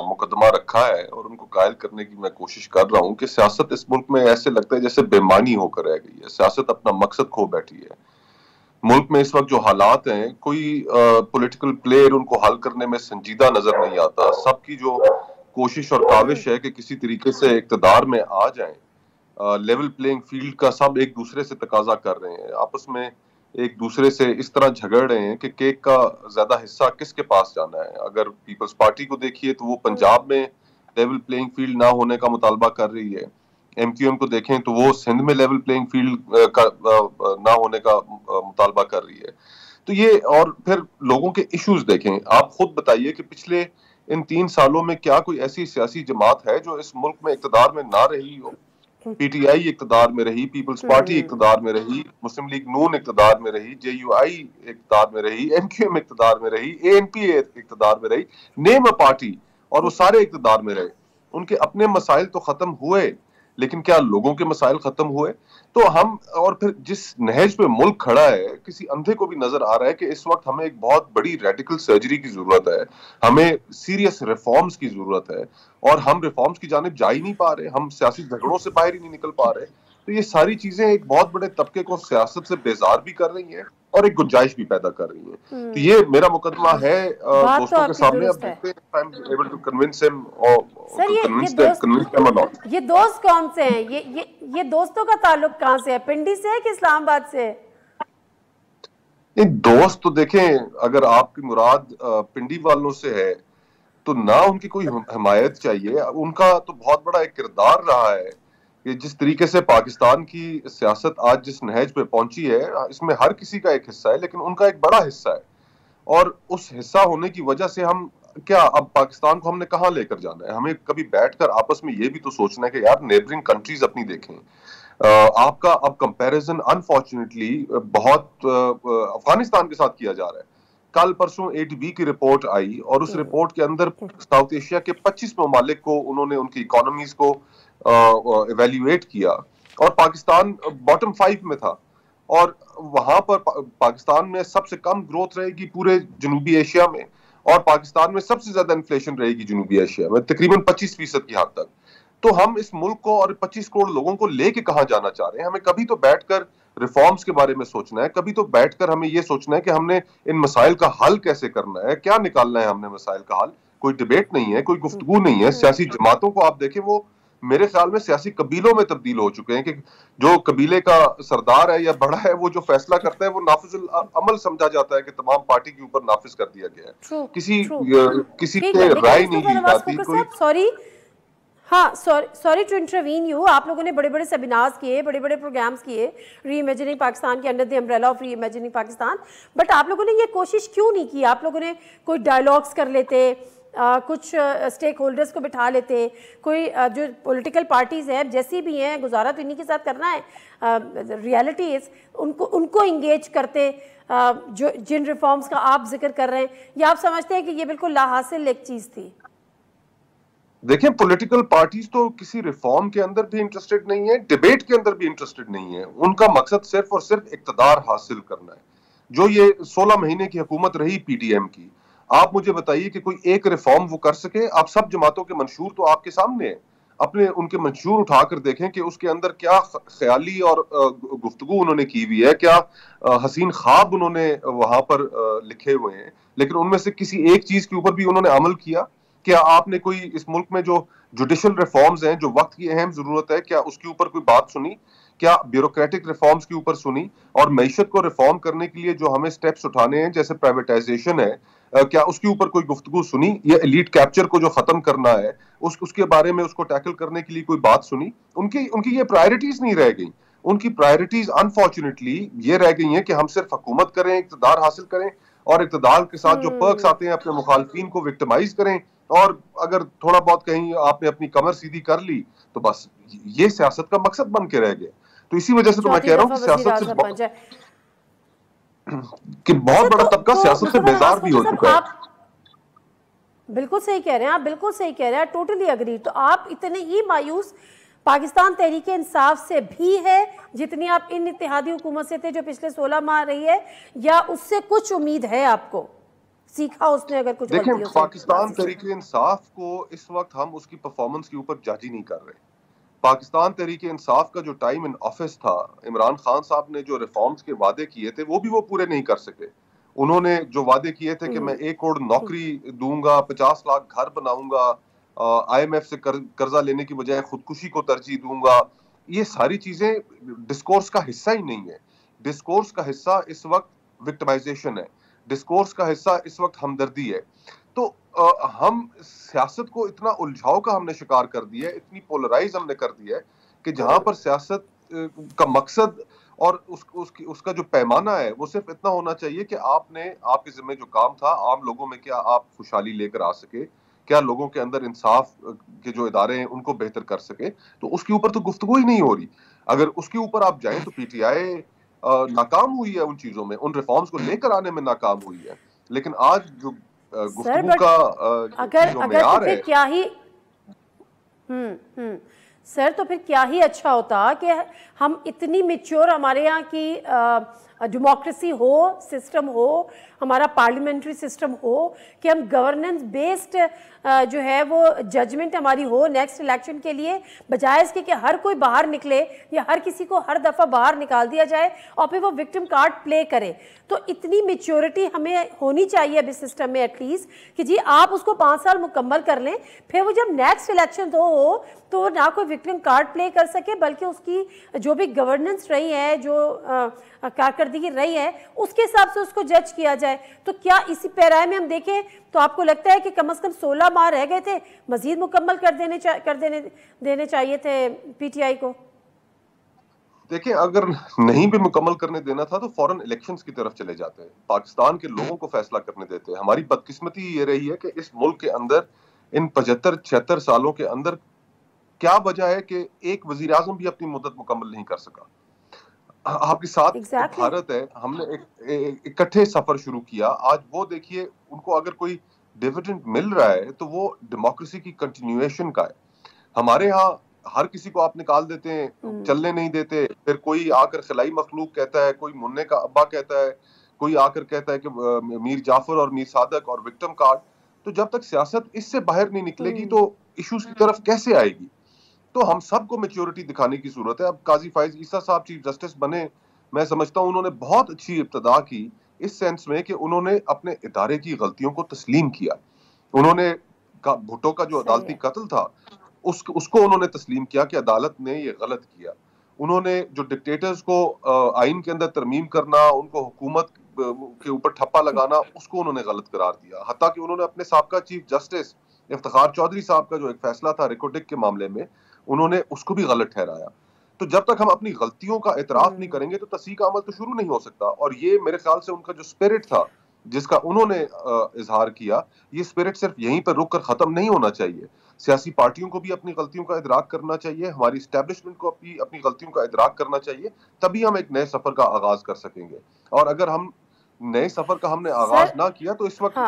मुकदमा रखा है और उनको कायल करने की मैं कोशिश कर रहा हूँ कि सियासत इस मुल्क में ऐसे लगता है जैसे बेमानी होकर रह गई है। सियासत अपना मकसद खो बैठी है। मुल्क में इस वक्त जो हालात हैं, कोई पॉलिटिकल प्लेयर उनको हल करने में संजीदा नजर नहीं आता। सबकी जो कोशिश और काविश है कि किसी तरीके से इक़्तिदार में आ जाएं, लेवल प्लेइंग फील्ड का सब एक दूसरे से तकाजा कर रहे हैं, आपस में एक दूसरे से इस तरह झगड़ रहे हैं कि केक का ज्यादा हिस्सा किसके पास जाना है। अगर पीपल्स पार्टी को देखिए तो वो पंजाब में लेवल प्लेइंग फील्ड ना होने का मुतालबा कर रही है। MQM को देखें तो वो सिंध में लेवल प्लेइंग फील्ड का ना होने का मुतालबा कर रही है। तो ये, और फिर लोगों के इश्यूज देखें, आप खुद बताइए कि पिछले इन 3 सालों में क्या कोई ऐसी सियासी जमात है जो इस मुल्क में इक़्तिदार में ना रही हो? PTI इक़्तिदार में रही, पीपल्स पार्टी इक़्तिदार में रही, मुस्लिम लीग नून इक़्तिदार में रही, JUI इक़्तिदार में रही, MQM इक़्तिदार में रही, ANP इक़्तिदार में रही, नेम अ पार्टी, और वो सारे इक़्तिदार में रहे। उनके अपने मसाइल तो खत्म हुए, लेकिन क्या लोगों के मसाइल खत्म हुए? तो हम, और फिर जिस नहज पे मुल्क खड़ा है, किसी अंधे को भी नजर आ रहा है कि इस वक्त हमें एक बहुत बड़ी रेडिकल सर्जरी की जरूरत है, हमें सीरियस रिफॉर्म्स की जरूरत है, और हम रिफॉर्म्स की जानिब जा ही नहीं पा रहे, हम सियासी झगड़ों से बाहर ही नहीं निकल पा रहे। तो ये सारी चीजें एक बहुत बड़े तबके को सियासत से बेजार भी कर रही हैं और एक गुंजाइश भी पैदा कर रही हैं। तो ये मेरा मुकदमा है दोस्तों के सामने। अब देखते हैं if I'm able to convince him or convince them or not। ये दोस्त कौन से हैं? ये दोस्तों का ताल्लुक कहाँ से है? पिंडी से है कि इस्लामाबाद से है? दोस्त तो देखें, अगर आपकी मुराद पिंडी वालों से है तो ना उनकी कोई हिमायत चाहिए। उनका तो बहुत बड़ा एक किरदार रहा है कि जिस तरीके से पाकिस्तान की सियासत आज जिस नहज पे पहुंची है, इसमें हर किसी का एक हिस्सा है, लेकिन उनका एक बड़ा हिस्सा है। और उस हिस्सा होने की वजह से हम क्या, अब पाकिस्तान को हमने कहाँ लेकर जाना है? हमें कभी बैठकर आपस में ये भी तो सोचना है कि यार नेबरिंग कंट्रीज अपनी देखें। आपका अब कंपैरिजन अनफॉर्चुनेटली बहुत अफगानिस्तान के साथ किया जा रहा है। कल परसों ADB की रिपोर्ट आई और उस रिपोर्ट के अंदर साउथ एशिया के 25 ममालिक को उन्होंने उनकी इकोनॉमीज को इवेल्युएट किया और पाकिस्तान बॉटम 5 में था। और वहां पर पाकिस्तान में सबसे कम ग्रोथ रहेगी पूरे जनूबी एशिया में, और पाकिस्तान में सबसे ज्यादा इन्फ्लेशन रहेगी जनूबी एशिया में, तकरीबन 25% की हद तक। तो हम इस मुल्क को और 25 करोड़ लोगों को लेके कहां जाना चाह रहे हैं? हमें कभी तो बैठकर रिफॉर्म्स के बारे में सोचना है, कभी तो बैठकर हमें ये सोचना है कि हमने इन मसाइल का हल कैसे करना है, क्या निकालना है हमने मसाइल का हल। कोई डिबेट नहीं है, कोई गुफ्तगू नहीं है। सियासी जमातों को आप देखें, वो मेरे ख्याल में सियासी कबीलों में तब्दील हो चुके हैं कि जो कबीले का सरदार है या बड़ा है, वो जो फैसला करता है वो नाफिजुल अमल समझा जाता है कि तमाम पार्टी के ऊपर नाफिज कर दिया गया है। किसी के राय नहीं ली जाती। कोई सॉरी, हाँ, सॉरी टू इंटरवीन यू। आप लोगों ने बड़े बड़े सेमिनार्स किए, बड़े बड़े प्रोग्राम्स किए री इमेजिनिंग पाकिस्तान के अंडर द अम्ब्रेला ऑफ री इमेजिनिंग पाकिस्तान, बट आप लोगों ने ये कोशिश क्यों नहीं की? आप लोगों ने कोई डायलॉग्स कर लेते, कुछ स्टेक होल्डर्स को बिठा लेते, कोई जो पॉलिटिकल पार्टीज़ हैं जैसी भी हैं, गुजारा तो इन्हीं के साथ करना है, रियलिटी इज़ उनको इंगेज करते, जो जिन रिफॉर्म्स का आप जिक्र कर रहे हैं, या आप समझते हैं कि ये बिल्कुल लाहासिल एक चीज़ थी? देखिए, पॉलिटिकल पार्टीज तो किसी रिफॉर्म के अंदर भी इंटरेस्टेड नहीं है, डिबेट के अंदर भी इंटरेस्टेड नहीं है। उनका मकसद सिर्फ और सिर्फ इक्तदार हासिल करना है। जो ये 16 महीने की हुकूमत रही पीडीएम की, आप मुझे बताइए कि कोई एक रिफॉर्म वो कर सके? आप सब जमातों के मंशूर तो आपके सामने है, अपने उनके मंशूर उठाकर देखें कि उसके अंदर क्या ख्याली और गुफ्तगू उन्होंने की हुई है, क्या हसीन ख्वाब उन्होंने वहां पर लिखे हुए हैं, लेकिन उनमें से किसी एक चीज के ऊपर भी उन्होंने अमल किया? क्या आपने कोई इस मुल्क में जो जुडिशल रिफॉर्म्स हैं, जो वक्त की अहम जरूरत है, क्या उसके ऊपर कोई बात सुनी? क्या ब्यूरोक्रेटिक रिफॉर्म्स के ऊपर सुनी? और मईशत को रिफॉर्म करने के लिए जो हमें स्टेप्स उठाने हैं, जैसे प्राइवेटाइजेशन है, क्या उसके ऊपर कोई गुफ्तगू सुनी? या एलीट कैप्चर को जो खत्म करना है, उसके बारे में, उसको टैकल करने के लिए कोई बात सुनी? उनकी ये प्रायोरिटीज नहीं रह गई। उनकी प्रायोरिटीज अनफॉर्चुनेटली ये रह गई हैं कि हम सिर्फ हुकूमत करें, इक़्तिदार हासिल करें, और इक़्तिदार के साथ जो पर्क्स आते हैं अपने मुखालफीन को विक्टिमाइज करें, और अगर थोड़ा बहुत कहीं आपने अपनी कमर सीधी कर ली तो बस ये सियासत का मकसद बन के रह गया। तो इसी वजह से तो मैं कह रहा हूँ कि सियासत से कि बहुत बड़ा तबका सियासत से बेजार भी हो चुका है। बिल्कुल सही कह रहे हैं आप, बिल्कुल सही कह रहे हैं, टोटली अग्री। तो आप इतने ही मायूस पाकिस्तान तहरीक इंसाफ से भी है जितनी आप इन इत्तेहादी हुकूमत से थे जो पिछले 16 माह रही है, या उससे कुछ उम्मीद है आपको? सीखा उसने अगर कुछ? देखिए, पाकिस्तान तहरीक इंसाफ को इस वक्त हम उसकी परफॉर्मेंस के ऊपर जज ही नहीं कर रहे। पाकिस्तान तहरीक इंसाफ का जो टाइम इन ऑफिस था, इमरान खान साहब ने जो रिफॉर्म्स के वादे किए थे वो पूरे नहीं कर सके। उन्होंने जो वादे किए थे कि मैं 1 करोड़ नौकरी दूंगा, 50 लाख घर बनाऊंगा, IMF से कर्जा लेने की बजाय खुदकुशी को तरजीह दूंगा, ये सारी चीजें डिस्कोर्स का हिस्सा ही नहीं है। डिस्कोर्स का हिस्सा इस वक्त विक्टिमाइजेशन है, डिस्कोर्स का हिस्सा इस वक्त हमदर्दी है। तो हम सियासत को इतना उलझाव का हमने शिकार कर दिया है, इतनी पोलराइज हमने कर दिया है कि जहां पर सियासत का मकसद और उसका जो पैमाना है वो सिर्फ इतना होना चाहिए कि आपके जिम्मे जो काम था, आम लोगों में क्या आप खुशहाली लेकर आ सके, क्या लोगों के अंदर इंसाफ के जो इदारे हैं उनको बेहतर कर सके, तो उसके ऊपर तो गुफ्तगू ही नहीं हो रही। अगर उसके ऊपर आप जाएं तो PTI नाकाम हुई है उन चीजों में, उन रिफॉर्म्स को लेकर आने में नाकाम हुई है। लेकिन आज जो गुफ्तगू का जो मेयार है, क्या ही सर, तो फिर क्या ही अच्छा होता कि हम इतनी मैच्योर, हमारे यहाँ की डेमोक्रेसी हो, सिस्टम हो, हमारा पार्लियामेंट्री सिस्टम हो, कि हम गवर्नेंस बेस्ड जो है वो जजमेंट हमारी हो नेक्स्ट इलेक्शन के लिए, बजाय इसके कि हर कोई बाहर निकले या हर किसी को हर दफ़ा बाहर निकाल दिया जाए और फिर वो विक्टिम कार्ड प्ले करे। तो इतनी मैच्योरिटी हमें होनी चाहिए अभी सिस्टम में एटलीस्ट, कि जी आप उसको 5 साल मुकम्मल कर लें, फिर वो जब नेक्स्ट इलेक्शन हो तो ना कोई विक्टिम कार्ड प्ले कर सके, बल्कि उसकी जो भी गवर्नेंस रही है, जो कारकर्दगी रही है, उसके हिसाब से उसको जज किया जाए। तो क्या इसी पैराए में हम देखें तो आपको लगता है कि कम से कम 16 माह रह गए थे, मजीद मुकम्मल कर देने चाहिए थे PTI को? देखिए, अगर नहीं भी मुकम्मल करने देना था तो फौरन इलेक्शंस की तरफ चले जाते हैं, पाकिस्तान के लोगों को फैसला करने देते हैं। हमारी बदकिस्मती ये रही है कि इस मुल्क के अंदर इन 75-76 सालों के अंदर क्या वजह है कि एक वजीर आजम भी अपनी मुद्दत मुकम्मल नहीं कर सका। आपके साथ भारत है, हमने एक इकट्ठे सफर शुरू किया। आज वो देखिए, उनको अगर कोई डिविडेंड मिल रहा है तो वो डेमोक्रेसी की कंटिन्यूएशन का है। हमारे यहाँ हर किसी को आप निकाल देते हैं, चलने नहीं देते, फिर कोई आकर खिलाई मखलूक कहता है, कोई मुन्ने का अब्बा कहता है, कोई आकर कहता है कि मीर जाफर और मीर सादक और विक्टिम कार्ड। तो जब तक सियासत इससे बाहर नहीं निकलेगी तो इश्यूज की तरफ कैसे आएगी? तो हम सबको मैच्योरिटी दिखाने की जरूरत है। अब काजी फाइज ईसा साहब चीफ जस्टिस बने, मैं समझता हूं उन्होंने बहुत अच्छी इब्तदा की इस सेंस में कि उन्होंने अपने इदारे की गलतियों को तस्लीम किया। उन्होंने भुट्टो का जो अदालती कत्ल था उसको उन्होंने तस्लीम किया कि अदालत ने ये गलत किया। उन्होंने जो डिक्टेटर्स को आइन के अंदर तरमीम करना, उनको हुकूमत के ऊपर ठप्पा लगाना, उसको उन्होंने गलत करार दिया। हत्ता कि उन्होंने अपने साबका चीफ जस्टिस इफ्तिखार चौधरी साहब का जो एक फैसला था रिकोडिक के मामले में, उन्होंने उसको भी गलत ठहराया। तो जब तक हम अपनी गलतियों का एतराफ नहीं करेंगे तो तस्हीह का अमल तो शुरू नहीं हो सकता। और ये मेरे ख्याल से उनका जो स्पिरिट था जिसका उन्होंने इजहार किया, ये स्पिरिट सिर्फ यहीं पर रुक कर खत्म नहीं होना चाहिए। सियासी पार्टियों को भी अपनी गलतियों का इदराक करना चाहिए, हमारी एस्टेब्लिशमेंट को अपनी गलतियों का इदराक करना चाहिए, तभी हम एक नए सफर का आगाज कर सकेंगे। और अगर हम नए सफर का हमने आगाज ना किया तो इस वक्त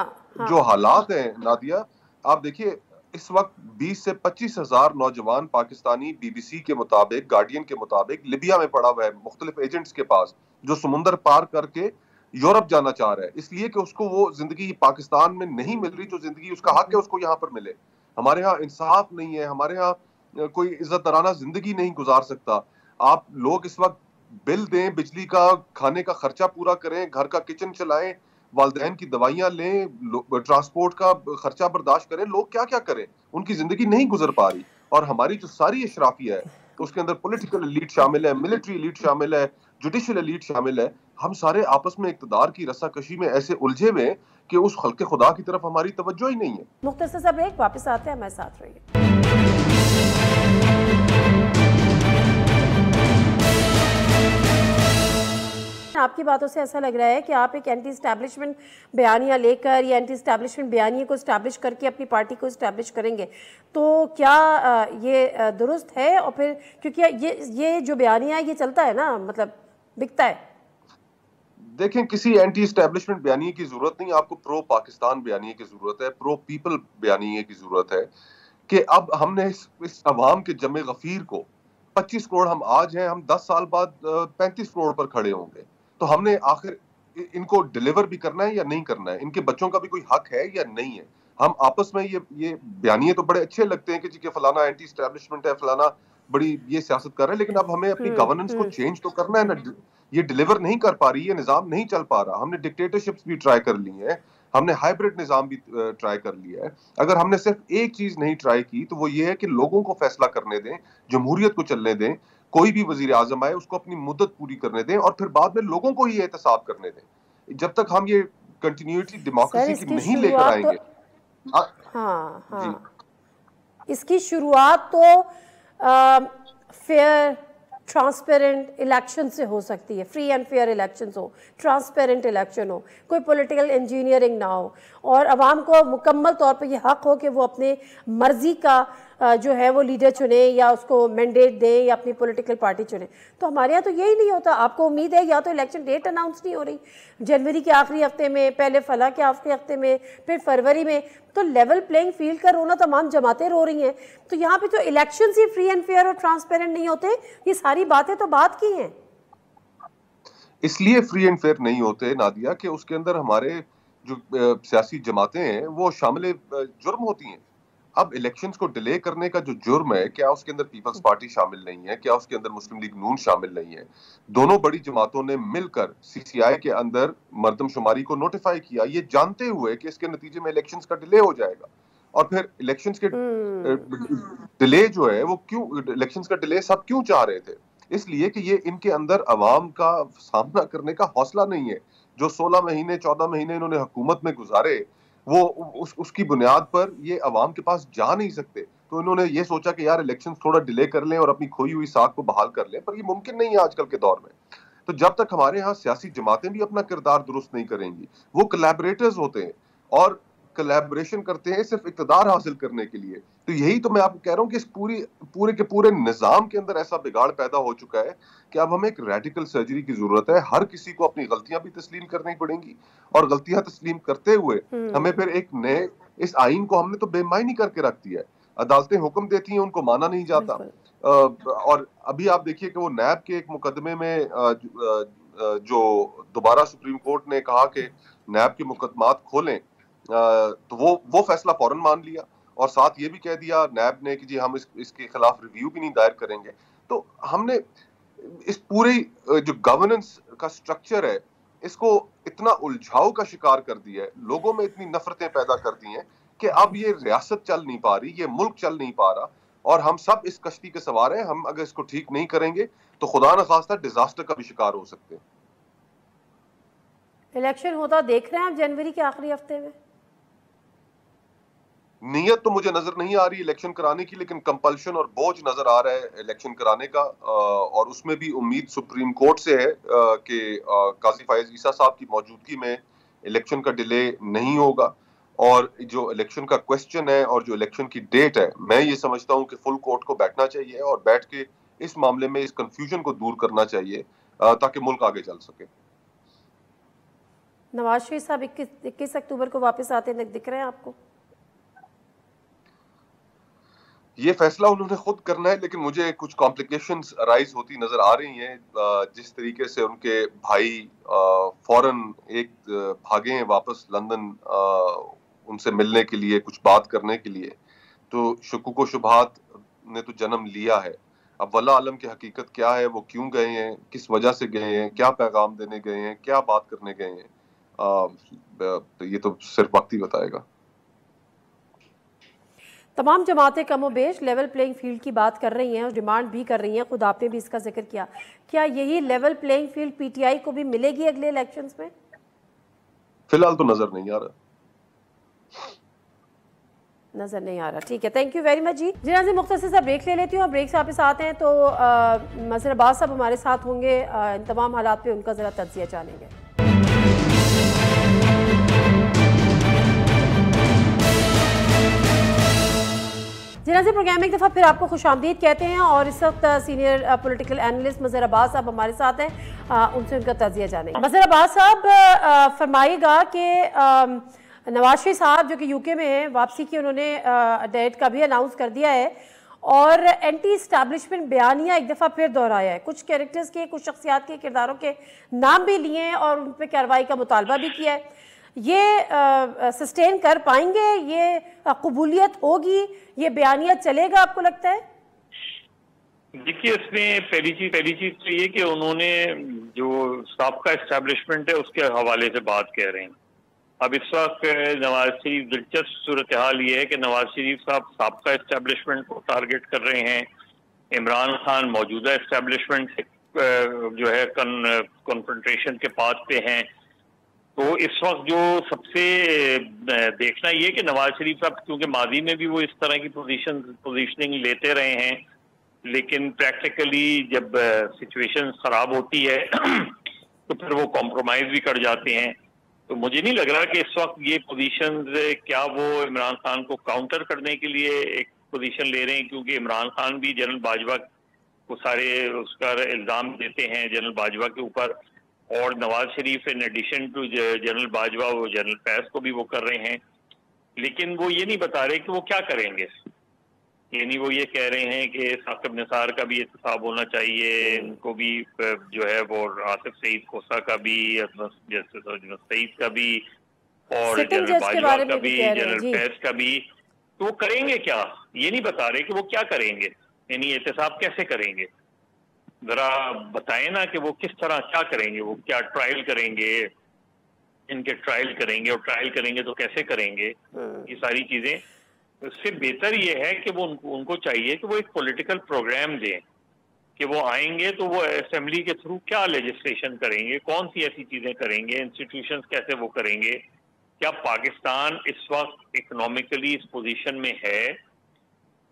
जो हालात हैं नादिया, आप देखिए इस वक्त 20 से 25 हजार नौजवान पाकिस्तानी BBC के मुताबिक, गार्डियन के मुताबिक लिबिया में पड़ा हुआ है मुख्तलिफ एजेंट्स के पास, जो समुंदर पार करके यूरोप जाना चाह रहा है, इसलिए कि उसको वो जिंदगी पाकिस्तान में नहीं मिल रही जो जिंदगी उसका हक है उसको यहाँ पर मिले। हमारे यहाँ इंसाफ नहीं है, हमारे यहाँ कोई इज्जतदाराना जिंदगी नहीं गुजार सकता। आप लोग इस वक्त बिल दें बिजली का, खाने का खर्चा पूरा करें, घर का किचन चलाएं, वालदैन की दवाइयां लें, ट्रांसपोर्ट का खर्चा बर्दाश्त करें, लोग क्या क्या करें, उनकी जिंदगी नहीं गुजर पा रही। और हमारी जो सारी अशराफिया है उसके अंदर पॉलिटिकल एलीट शामिल है, मिलिट्री एलीट शामिल है, जुडिशियल एलीट शामिल है, हम सारे आपस में इक़्तिदार की रस्साकशी में ऐसे उलझे हुए हैं कि उस खल्क़े खुदा की तरफ हमारी तवज्जो ही नहीं है। मुख्तसर सा ब्रेक, वापस आते हैं, हमारे साथ रहिए। आपकी बातों से ऐसा लग रहा है कि आप एक एंटी इस्टेब्लिशमेंट बयानिया लेकर या एंटी इस्टेब्लिशमेंट बयानिया को इस्टेब्लिश करके अपनी पार्टी को इस्टेब्लिश करेंगे, तो क्या ये दुरुस्त है? और फिर क्योंकि ये जो बयानिया है ये चलता है ना, मतलब बिकता है। देखें, किसी एंटी इस्टेब्लिशमेंट बयानिया की जरूरत नहीं, आपको प्रो पाकिस्तान बयानिया की जरूरत है, प्रो पीपल बयानिया की जरूरत है कि अब हमने इस अवाम के जमे गफीर को 25 करोड़ हम आज हैं, हम 10 साल बाद 35 करोड़ पर खड़े होंगे, तो हमने आखिर इनको डिलीवर भी करना है या नहीं करना है, इनके बच्चों का भी कोई हक है या नहीं है। हम आपस में ये बयानिए तो बड़े अच्छे लगते हैं कि जी के फलाना एंटी इस्टेब्लिशमेंट है, फलाना बड़ी ये सियासत कर रहे हैं, लेकिन अब हमें अपनी गवर्नेंस को चेंज तो करना है ना। ये डिलीवर नहीं कर पा रही, ये निजाम नहीं चल पा रहा। हमने डिक्टेटरशिप्स भी ट्राई कर ली है, हमने हाइब्रिड निजाम भी ट्राई कर लिया है। अगर हमने सिर्फ एक चीज नहीं ट्राई की तो वो ये है कि लोगों को फैसला करने दें, जमहूरियत को चलने दें, कोई भी वजीर आजम आए उसको अपनी मुद्दत पूरी करने दें और फिर बाद में लोगों को ही एहतसाब करने दें। जब तक हम ये कंटिन्यूटी डेमोक्रेसी की नहीं लेकर आएंगे। इसकी शुरुआत तो फेयर ट्रांसपेरेंट इलेक्शन से हो सकती है, फ्री एंड फेयर इलेक्शंस हो, ट्रांसपेरेंट इलेक्शन हो, कोई पॉलिटिकल इंजीनियरिंग ना हो और आवाम को मुकम्मल तौर पे ये हक हो कि वो अपने मर्जी का जो है वो लीडर चुने या उसको मैंडेट दें या अपनी पॉलिटिकल पार्टी चुने। तो हमारे यहाँ तो यही नहीं होता। आपको उम्मीद है या तो इलेक्शन डेट अनाउंस नहीं हो रही जनवरी के आखिरी हफ्ते में, पहले फला के आखिरी हफ्ते में, फिर फरवरी में, तो लेवल प्लेइंग फील्ड का रोना तमाम जमातें रो रही हैं। तो यहाँ पे तो election he free and fair और ट्रांसपेरेंट नहीं होते, ये सारी बातें तो बात की हैं। इसलिए फ्री एंड फेयर नहीं होते नादिया कि उसके अंदर हमारे जो सियासी जमातें हैं वो शामिल जुर्म होती हैं। अब इलेक्शंस को डिले करने का जो जुर्म है, क्या उसके अंदर पीपल्स पार्टी शामिल नहीं है, क्या उसके अंदर मुस्लिम लीग नून शामिल नहीं है? दोनों बड़ी जमातों ने मिलकर CCI के अंदर मर्दमशुमारी को नोटिफाई किया, ये जानते हुए कि इसके नतीजे में इलेक्शंस का डिले हो जाएगा। और फिर इलेक्शंस के डिले जो है वो क्यों, इलेक्शंस का डिले सब क्यों चाह रहे थे? इसलिए कि ये इनके अंदर अवाम का सामना करने का हौसला नहीं है। जो 16 महीने 14 महीने इन्होंने हुकूमत में गुजारे, वो उसकी बुनियाद पर ये अवाम के पास जा नहीं सकते। तो इन्होंने ये सोचा कि यार इलेक्शन थोड़ा डिले कर लें और अपनी खोई हुई साख को बहाल कर लें, पर ये मुमकिन नहीं है आजकल के दौर में। तो जब तक हमारे यहाँ सियासी जमातें भी अपना किरदार दुरुस्त नहीं करेंगी, वो कोलैबोरेटर्स होते हैं और कोलैबोरेशन करते हैं सिर्फ इक़्तिदार हासिल करने के लिए। तो यही तो मैं आपको कह रहा हूँ कि इस पूरे के पूरे निजाम के अंदर ऐसा बिगाड़ पैदा हो चुका है कि अब हमें एक रेडिकल सर्जरी की जरूरत है। हर किसी को अपनी गलतियां भी तस्लीम करनी पड़ेंगी और गलतियां तस्लीम करते हुए हमें फिर एक नए, इस आइन को हमने तो बेमायनी करके रख दिया है। अदालतें हुक्म देती हैं, उनको माना नहीं जाता। और अभी आप देखिए कि वो नैब के एक मुकदमे में जो दोबारा सुप्रीम कोर्ट ने कहा कि नैब के मुकदमात खोलें, तो वो फैसला फौरन मान लिया और साथ ये भी कह दिया नैब ने कि जी हम इसके खिलाफ रिव्यू भी नहीं दायर करेंगे। तो हमने इस पूरी जो गवर्नेंस का स्ट्रक्चर है इसको इतना उलझाव का शिकार कर दिया है, लोगों में इतनी नफरतें पैदा कर दी हैं कि अब ये रियासत चल नहीं पा रही, ये मुल्क चल नहीं पा रहा और हम सब इस कश्ती के सवार हैं। हम अगर इसको ठीक नहीं करेंगे तो खुदा न खास्ता डिजास्टर का भी शिकार हो सकते हैं। इलेक्शन होता देख रहे हैं आप जनवरी के आखिरी हफ्ते में? नीयत तो मुझे नजर नहीं आ रही इलेक्शन कराने की, लेकिन कंपल्शन और बोझ नजर आ रहा है इलेक्शन कराने का। और उसमें भी उम्मीद सुप्रीम कोर्ट से है कि काजी फायज ईसा साहब की मौजूदगी में इलेक्शन का डिले नहीं होगा। और जो इलेक्शन का क्वेश्चन है और जो इलेक्शन की डेट है, मैं ये समझता हूँ कि फुल कोर्ट को बैठना चाहिए और बैठ के इस मामले में इस कंफ्यूजन को दूर करना चाहिए ताकि मुल्क आगे चल सके। नवाज शरीफ साहब 21 अक्टूबर को वापस आते दिख रहे हैं आपको? ये फैसला उन्होंने खुद करना है, लेकिन मुझे कुछ कॉम्प्लिकेशंस अराइज होती नजर आ रही हैं। जिस तरीके से उनके भाई फौरन भागे हैं वापस लंदन उनसे मिलने के लिए, कुछ बात करने के लिए, तो शुकुक व शुबहात ने तो जन्म लिया है। अब वल्लाह आलम की हकीकत क्या है, वो क्यों गए हैं, किस वजह से गए हैं, क्या पैगाम देने गए हैं, क्या बात करने गए हैं, तो ये तो सिर्फ वक्त ही बताएगा। तमाम जमातें कमोबेश लेवल प्लेइंग फील्ड की बात कर रही हैं और डिमांड भी कर रही हैं, खुद आपने भी इसका जिक्र किया। क्या यही लेवल प्लेइंग फील्ड पीटीआई को भी मिलेगी अगले इलेक्शंस में? फिलहाल तो नजर नहीं आ रहा। नजर नहीं आ रहा, ठीक है, थैंक यू वेरी मच जी। नाज़रीन मुख्तसर सा ब्रेक ले लेती हूँ और ब्रेक से वापस आते हैं तो मज़हर अब्बास साहब हमारे साथ होंगे, इन तमाम हालात पे उनका ज़रा तज्ज़िया जानेंगे। नाज़रीन प्रोग्राम में एक दफ़ा फिर आपको खुशामदीद कहते हैं और इस वक्त senior political analyst Mazhar Abbas साहब हमारे साथ हैं, उनसे उनका तज़्ज़िया जानेंगे। मज़हर अब्बास साहब फरमाइएगा कि नवाज शरीफ साहब जो कि यूके में हैं, वापसी की उन्होंने डेट का भी अनाउंस कर दिया है और एंटी इस्टेब्लिशमेंट बयानिया एक दफ़ा फिर दोहराया है। कुछ कैरेक्टर्स के, कुछ शख्सियात के, किरदारों के नाम भी लिए हैं और उन पर कार्रवाई का मुतालबा भी किया है। ये सस्टेन कर पाएंगे, ये कबूलियत होगी, ये बयानिया चलेगा, आपको लगता है? देखिए, इसमें पहली चीज तो ये कि उन्होंने जो साबका इस्टेब्लिशमेंट है उसके हवाले से बात कह रहे हैं। अब इस वक्त नवाज शरीफ, दिलचस्प सूरत हाल ये है कि नवाज शरीफ साहब साबका इस्टेब्लिशमेंट को टारगेट कर रहे हैं, इमरान खान मौजूदा इस्टेब्लिशमेंट से जो है कॉन्फ्रंटेशन के पाथ पे हैं। तो इस वक्त जो सबसे देखना ये कि नवाज शरीफ साहब, क्योंकि माजी में भी वो इस तरह की पोजीशनिंग लेते रहे हैं, लेकिन प्रैक्टिकली जब सिचुएशन खराब होती है तो फिर वो कॉम्प्रोमाइज भी कर जाते हैं। तो मुझे नहीं लग रहा कि इस वक्त ये पोजीशन क्या वो इमरान खान को काउंटर करने के लिए एक पोजीशन ले रहे हैं, क्योंकि इमरान खान भी जनरल बाजवा को सारे उसका इल्ज़ाम देते हैं जनरल बाजवा के ऊपर, और Nawaz Sharif in addition to general Bajwa वो जनरल फैज को भी वो कर रहे हैं। लेकिन वो ये नहीं बता रहे कि वो क्या करेंगे। यानी वो ये कह रहे हैं कि साकिब निसार का भी एहतसाब होना चाहिए, उनको भी जो है वो आसिफ सईद खोसा का भी, सईद का भी, और जनरल बाजवा का भी, जनरल फैज का भी। तो वो करेंगे क्या, ये नहीं बता रहे कि वो क्या करेंगे, यानी एहतसाब कैसे करेंगे। जरा बताएं ना कि वो किस तरह क्या करेंगे, वो क्या ट्रायल करेंगे, इनके ट्रायल करेंगे, और ट्रायल करेंगे तो कैसे करेंगे, ये सारी चीजें। उससे बेहतर ये है कि वो उनको चाहिए कि वो एक पॉलिटिकल प्रोग्राम दें कि वो आएंगे तो वो असेंबली के थ्रू क्या लेजिस्लेशन करेंगे, कौन सी ऐसी चीजें करेंगे, इंस्टीट्यूशंस कैसे वो करेंगे। क्या पाकिस्तान इस वक्त इकोनॉमिकली इस पोजीशन में है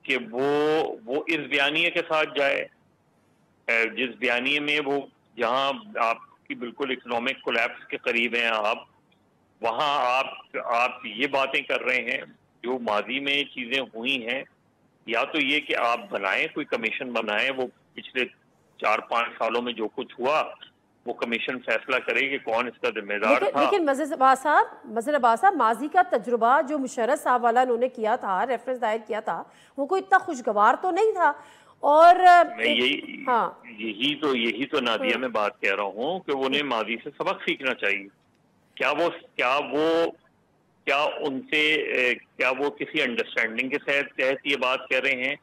कि वो इस बयानिए के साथ जाए, जिस बयानिए में वो, जहां आपकी बिल्कुल इकोनॉमिक कोलैप्स के करीब हैं आप, वहां आप ये बातें कर रहे हैं जो माजी में चीजें हुई हैं। या तो ये कि आप बनाएं, कोई कमीशन बनाएं, वो पिछले 4-5 सालों में जो कुछ हुआ वो कमीशन फैसला करे कि कौन इसका जिम्मेदार था। लेकिन मज़हर अब्बास साहब, माजी का तजुर्बा जो मुशर्रफ साहब वाला उन्होंने किया था, रेफरेंस दायर किया था, वो कोई इतना खुशगवार तो नहीं था। और यही तो नादिया में बात कह रहा हूँ कि उन्हें माजी से सबक सीखना चाहिए। क्या उनसे क्या वो किसी अंडरस्टैंडिंग के तहत ये बात कह रहे हैं?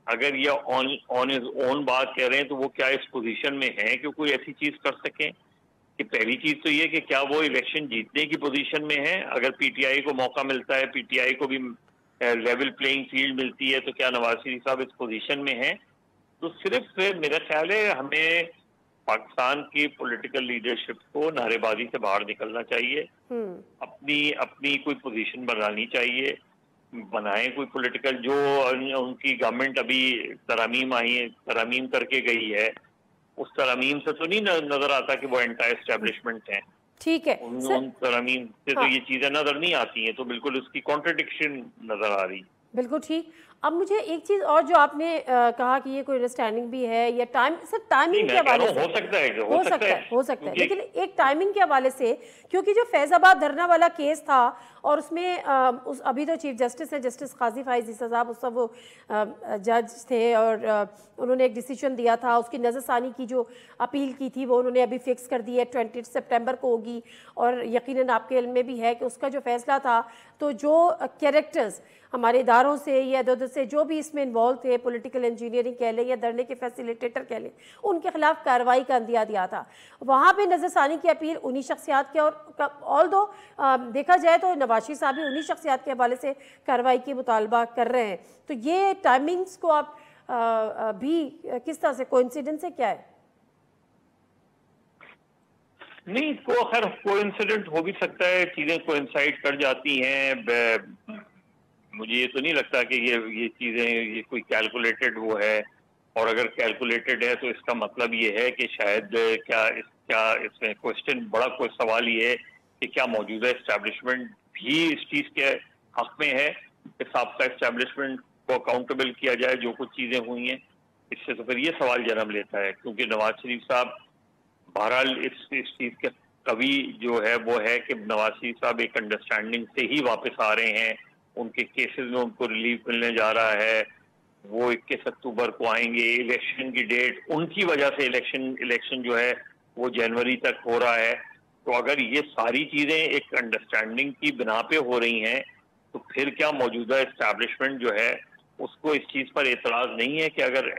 अगर ये ऑन इज ओन बात कह रहे हैं तो वो क्या इस पोजीशन में है कि कोई ऐसी चीज कर सकें? कि पहली चीज तो ये कि क्या वो इलेक्शन जीतने की पोजीशन में है? अगर पीटीआई को मौका मिलता है, पीटीआई को भी लेवल प्लेइंग फील्ड मिलती है, तो क्या नवाज शरीफ साहब इस पोजीशन में हैं? तो सिर्फ मेरा ख्याल है हमें पाकिस्तान की पॉलिटिकल लीडरशिप को नारेबाजी से बाहर निकलना चाहिए, अपनी कोई पोजीशन बनानी चाहिए, बनाए कोई पॉलिटिकल, जो उनकी गवर्नमेंट अभी तरमीम करके गई है, उस तरमीम से तो नहीं नजर आता कि वो एंटी एस्टेब्लिशमेंट है। ठीक है, उन तरमीम से तो ये चीजें नजर नहीं आती हैं, तो बिल्कुल उसकी कॉन्ट्रडिक्शन नजर आ रही। बिल्कुल ठीक। अब मुझे एक चीज और, जो आपने कहा कि ये कोई अंडरस्टैंडिंग भी है या टाइमिंग के हवाले से हो सकता है, लेकिन एक टाइमिंग के हवाले से, क्योंकि जो फैजाबाद धरना वाला केस था और उसमें अभी तो चीफ जस्टिस है, जस्टिस काजी फाइज ईसा साहब, उस वो जज थे और उन्होंने एक डिसीजन दिया था, उसकी नज़रसानी की जो अपील की थी वो उन्होंने अभी फिक्स कर दी है, 20 सितंबर को होगी। और यकीनन आपके इल्म में भी है कि उसका जो फैसला था, तो जो कैरेक्टर्स हमारे इदारों से या इधर से जो भी इसमें इन्वॉल्व थे, पॉलिटिकल इंजीनियरिंग कह लें या धरने के फैसिलिटेटर कह लें, उनके खिलाफ कार्रवाई का अंदिया दिया था। वहाँ पे नज़रसानी की अपील उन्हीं शख्सियात के, और ऑल दो देखा जाए तो नवाज शरीफ साहब भी उन्हीं शख्सियात के हवाले से कार्रवाई की मुतालबा कर रहे हैं। तो ये टाइमिंग्स को आप भी किस तरह से कोइंसिडेंस है, क्या है? नहीं, को खैर कोइंसिडेंट हो भी सकता है, चीजें कोइंसाइड कर जाती हैं। मुझे ये तो नहीं लगता कि ये चीजें ये कोई कैलकुलेटेड वो है, और अगर कैलकुलेटेड है तो इसका मतलब ये है कि शायद क्या इसमें क्वेश्चन, बड़ा कोई सवाल ये है कि क्या मौजूदा इस्टेब्लिशमेंट भी इस चीज के हक में है कि साबका इस्टेब्लिशमेंट को अकाउंटेबल किया जाए जो कुछ चीजें हुई हैं? इससे तो फिर ये सवाल जन्म लेता है, क्योंकि नवाज शरीफ साहब बहरहाल इस चीज के कवि जो है वो है कि नवाज शरीफ साहब एक अंडरस्टैंडिंग से ही वापस आ रहे हैं, उनके केसेस में उनको रिलीफ मिलने जा रहा है, वो 21 अक्टूबर को आएंगे, इलेक्शन की डेट उनकी वजह से इलेक्शन जो है वो जनवरी तक हो रहा है। तो अगर ये सारी चीजें एक अंडरस्टैंडिंग की बिना पे हो रही हैं, तो फिर क्या मौजूदा इस्टेब्लिशमेंट जो है उसको इस चीज पर एतराज नहीं है कि अगर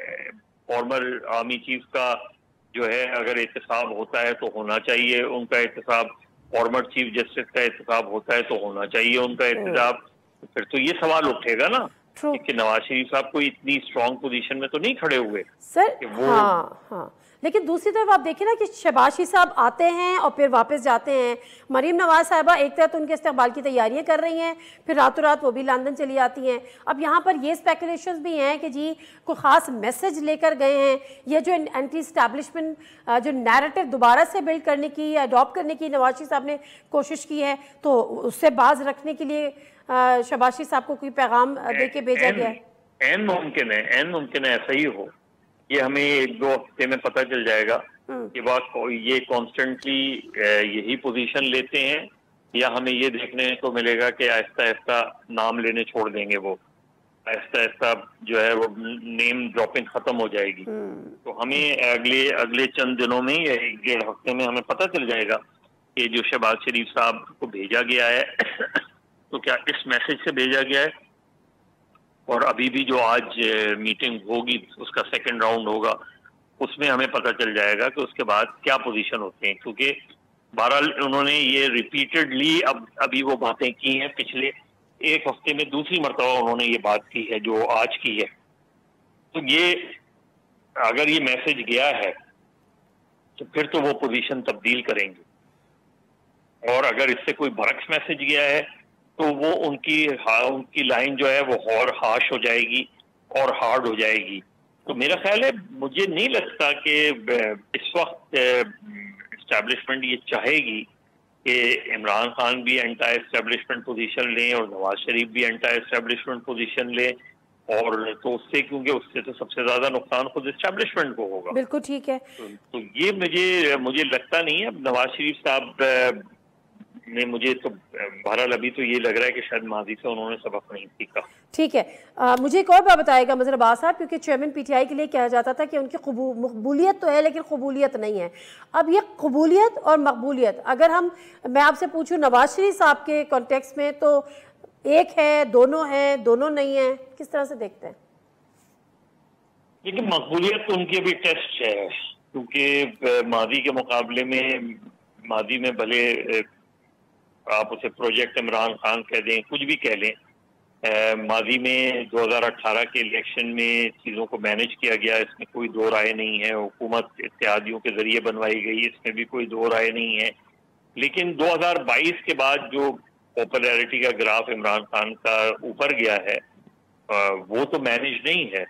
फॉर्मर आर्मी चीफ का जो है अगर एहतसाब होता है तो होना चाहिए उनका एहतसाब, फॉर्मर चीफ जस्टिस का एहतसाब होता है तो होना चाहिए उनका एहतसाब। फिर तो ये सवाल उठेगा ना कि नवाज शरीफ साहब कोई इतनी स्ट्रॉन्ग पोजीशन में तो नहीं खड़े हुए सर कि वो हाँ। लेकिन दूसरी तरफ आप देखें ना कि शहबाज शरीफ साहब आते हैं और फिर वापस जाते हैं। मरीम नवाज साहिबा एक तरह तो उनके इस्तेमाल की तैयारियां कर रही हैं, फिर रातों रात वो भी लंदन चली आती हैं। अब यहाँ पर ये स्पेकुलेशंस भी हैं कि जी कोई ख़ास मैसेज लेकर गए हैं, ये जो एंटी इस्टेब्लिशमेंट जो नैरेटिव दोबारा से बिल्ड करने की या अडॉप्ट करने की नवाज शरीफ साहब ने कोशिश की है, तो उससे बाज रखने के लिए शहबाज शरीफ साहब को कोई पैगाम दे के भेजा गया है। एन मुमकिन है ऐसा ही हो, ये हमें 1-2 हफ्ते में पता चल जाएगा कि बात ये कॉन्स्टेंटली यही पोजीशन लेते हैं, या हमें ये देखने को मिलेगा कि आहिस्ता आहिस्ता नाम लेने छोड़ देंगे, वो आहिस्ता आहिस्ता जो है वो नेम ड्रॉपिंग खत्म हो जाएगी। तो हमें अगले चंद दिनों में या 1-1.5 हफ्ते में हमें पता चल जाएगा कि जो शहबाज शरीफ साहब को भेजा गया है तो क्या इस मैसेज से भेजा गया है, और अभी भी जो आज मीटिंग होगी उसका सेकंड राउंड होगा, उसमें हमें पता चल जाएगा कि उसके बाद क्या पोजीशन होते हैं। क्योंकि बहरहाल उन्होंने ये रिपीटेडली अभी वो बातें की हैं, पिछले 1 हफ्ते में दूसरी मरतबा उन्होंने ये बात की है जो आज की है। तो ये अगर ये मैसेज गया है तो फिर तो वो पोजीशन तब्दील करेंगे, और अगर इससे कोई बरक्स मैसेज गया है तो वो उनकी लाइन जो है वो और हार्श हो जाएगी और हार्ड हो जाएगी। तो मेरा ख्याल है, मुझे नहीं लगता कि इस वक्त एस्टेब्लिशमेंट ये चाहेगी कि इमरान खान भी एंटी एस्टेब्लिशमेंट पोजीशन लें और नवाज शरीफ भी एंटी एस्टेब्लिशमेंट पोजीशन लें, और तो उससे क्योंकि उससे तो सबसे ज्यादा नुकसान खुद एस्टेब्लिशमेंट को होगा। बिल्कुल ठीक है। तो ये मुझे लगता नहीं है नवाज शरीफ साहब ने मुझे तो बहरहाल अभी तो ये लग रहा है कि शायद माजी से उन्होंने सबक नहीं सीखा। ठीक है, मुझे एक और बात बताएगा मजहर अब्बास साहब, क्योंकि चेयरमैन पीटीआई के लिए कहा जाता था कि उनकी मकबूलियत तो है लेकिन कबूलियत नहीं है। अब ये कबूलियत और मकबूलियत अगर मैं आपसे पूछूं नवाज शरीफ साहब के कॉन्टेक्स्ट में, तो एक है, दोनों नहीं है, किस तरह से देखते हैं? देखिए, मकबूलियत तो उनकी अभी टेस्ट है, क्योंकि माजी के मुकाबले में माजी में भले आप उसे प्रोजेक्ट इमरान खान कह दें, कुछ भी कह लें, माजी में 2018 के इलेक्शन में चीज़ों को मैनेज किया गया, इसमें कोई दो राय नहीं है। हुकूमत इत्तेहादियों के जरिए बनवाई गई, इसमें भी कोई दो राय नहीं है। लेकिन 2022 के बाद जो पॉपुलैरिटी का ग्राफ इमरान खान का ऊपर गया है, वो तो मैनेज नहीं है।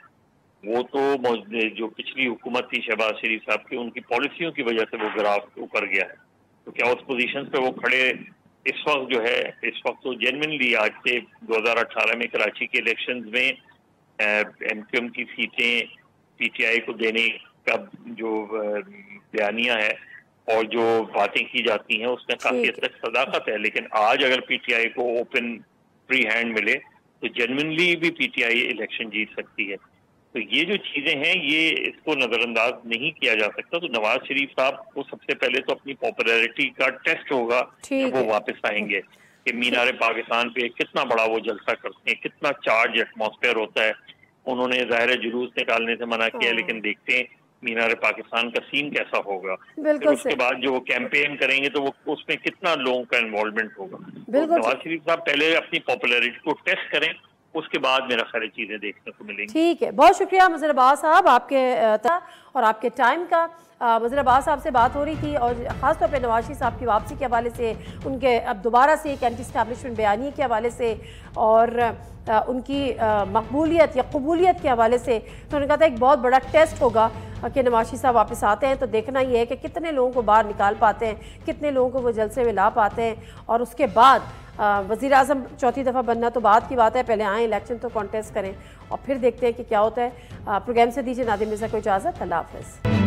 वो तो जो पिछली हुकूमत थी शहबाज शरीफ साहब की, उनकी पॉलिसियों की वजह से वो ग्राफ ऊपर गया है। तो क्या उस पोजीशन पे वो खड़े इस वक्त जो है, इस वक्त तो जेन्युइनली आज से 2018 में कराची के इलेक्शंस में एमक्यूएम की सीटें पीटीआई को देने का जो बयानिया है और जो बातें की जाती हैं उसमें काफी हद तक सदाकत है। लेकिन आज अगर पीटीआई को ओपन फ्री हैंड मिले तो जेन्युइनली भी पीटीआई इलेक्शन जीत सकती है। तो ये जो चीजें हैं, ये इसको नजरअंदाज नहीं किया जा सकता। तो नवाज शरीफ साहब को सबसे पहले तो अपनी पॉपुलैरिटी का टेस्ट होगा जब वो वापस आएंगे कि मीनार पाकिस्तान पे कितना बड़ा वो जलसा करते हैं, कितना चार्ज एटमॉस्फेयर होता है। उन्होंने ज़ाहिर जुलूस निकालने से मना किया, लेकिन देखते हैं मीनार पाकिस्तान का सीन कैसा होगा। फिर उसके बाद जो वो कैंपेन करेंगे तो वो उसमें कितना लोगों का इन्वॉल्वमेंट होगा। तो नवाज शरीफ साहब पहले अपनी पॉपुलैरिटी को टेस्ट करें, उसके बाद मेरा सारी चीजें देखने को मिलेंगी। ठीक है, बहुत शुक्रिया मजहर अब्बास साहब आपके और आपके टाइम का। मजहर अब्बास साहब से बात हो रही थी और ख़ासतौर पे नवाज शरीफ साहब की वापसी के हवाले से, उनके अब दोबारा से एक एंटी स्टैब्लिशमेंट बयानी के हवाले से और उनकी मकबूलियत या कबूलियत के हवाले से। तो उन्होंने कहा था एक बहुत बड़ा टेस्ट होगा कि नवाज शरीफ साहब वापस आते हैं तो देखना ये है कि कितने लोगों को बाहर निकाल पाते हैं, कितने लोगों को वो जलसे में ला पाते हैं। और उसके बाद वज़ीर आज़म चौथी दफ़ा बनना तो बात की बात है, पहले आएँ इलेक्शन तो कॉन्टेस्ट करें और फिर देखते हैं कि क्या होता है। प्रोग्राम से दीजिए नादिम मिर्ज़ा को इजाज़त। अल्लाह हाफ़िज़।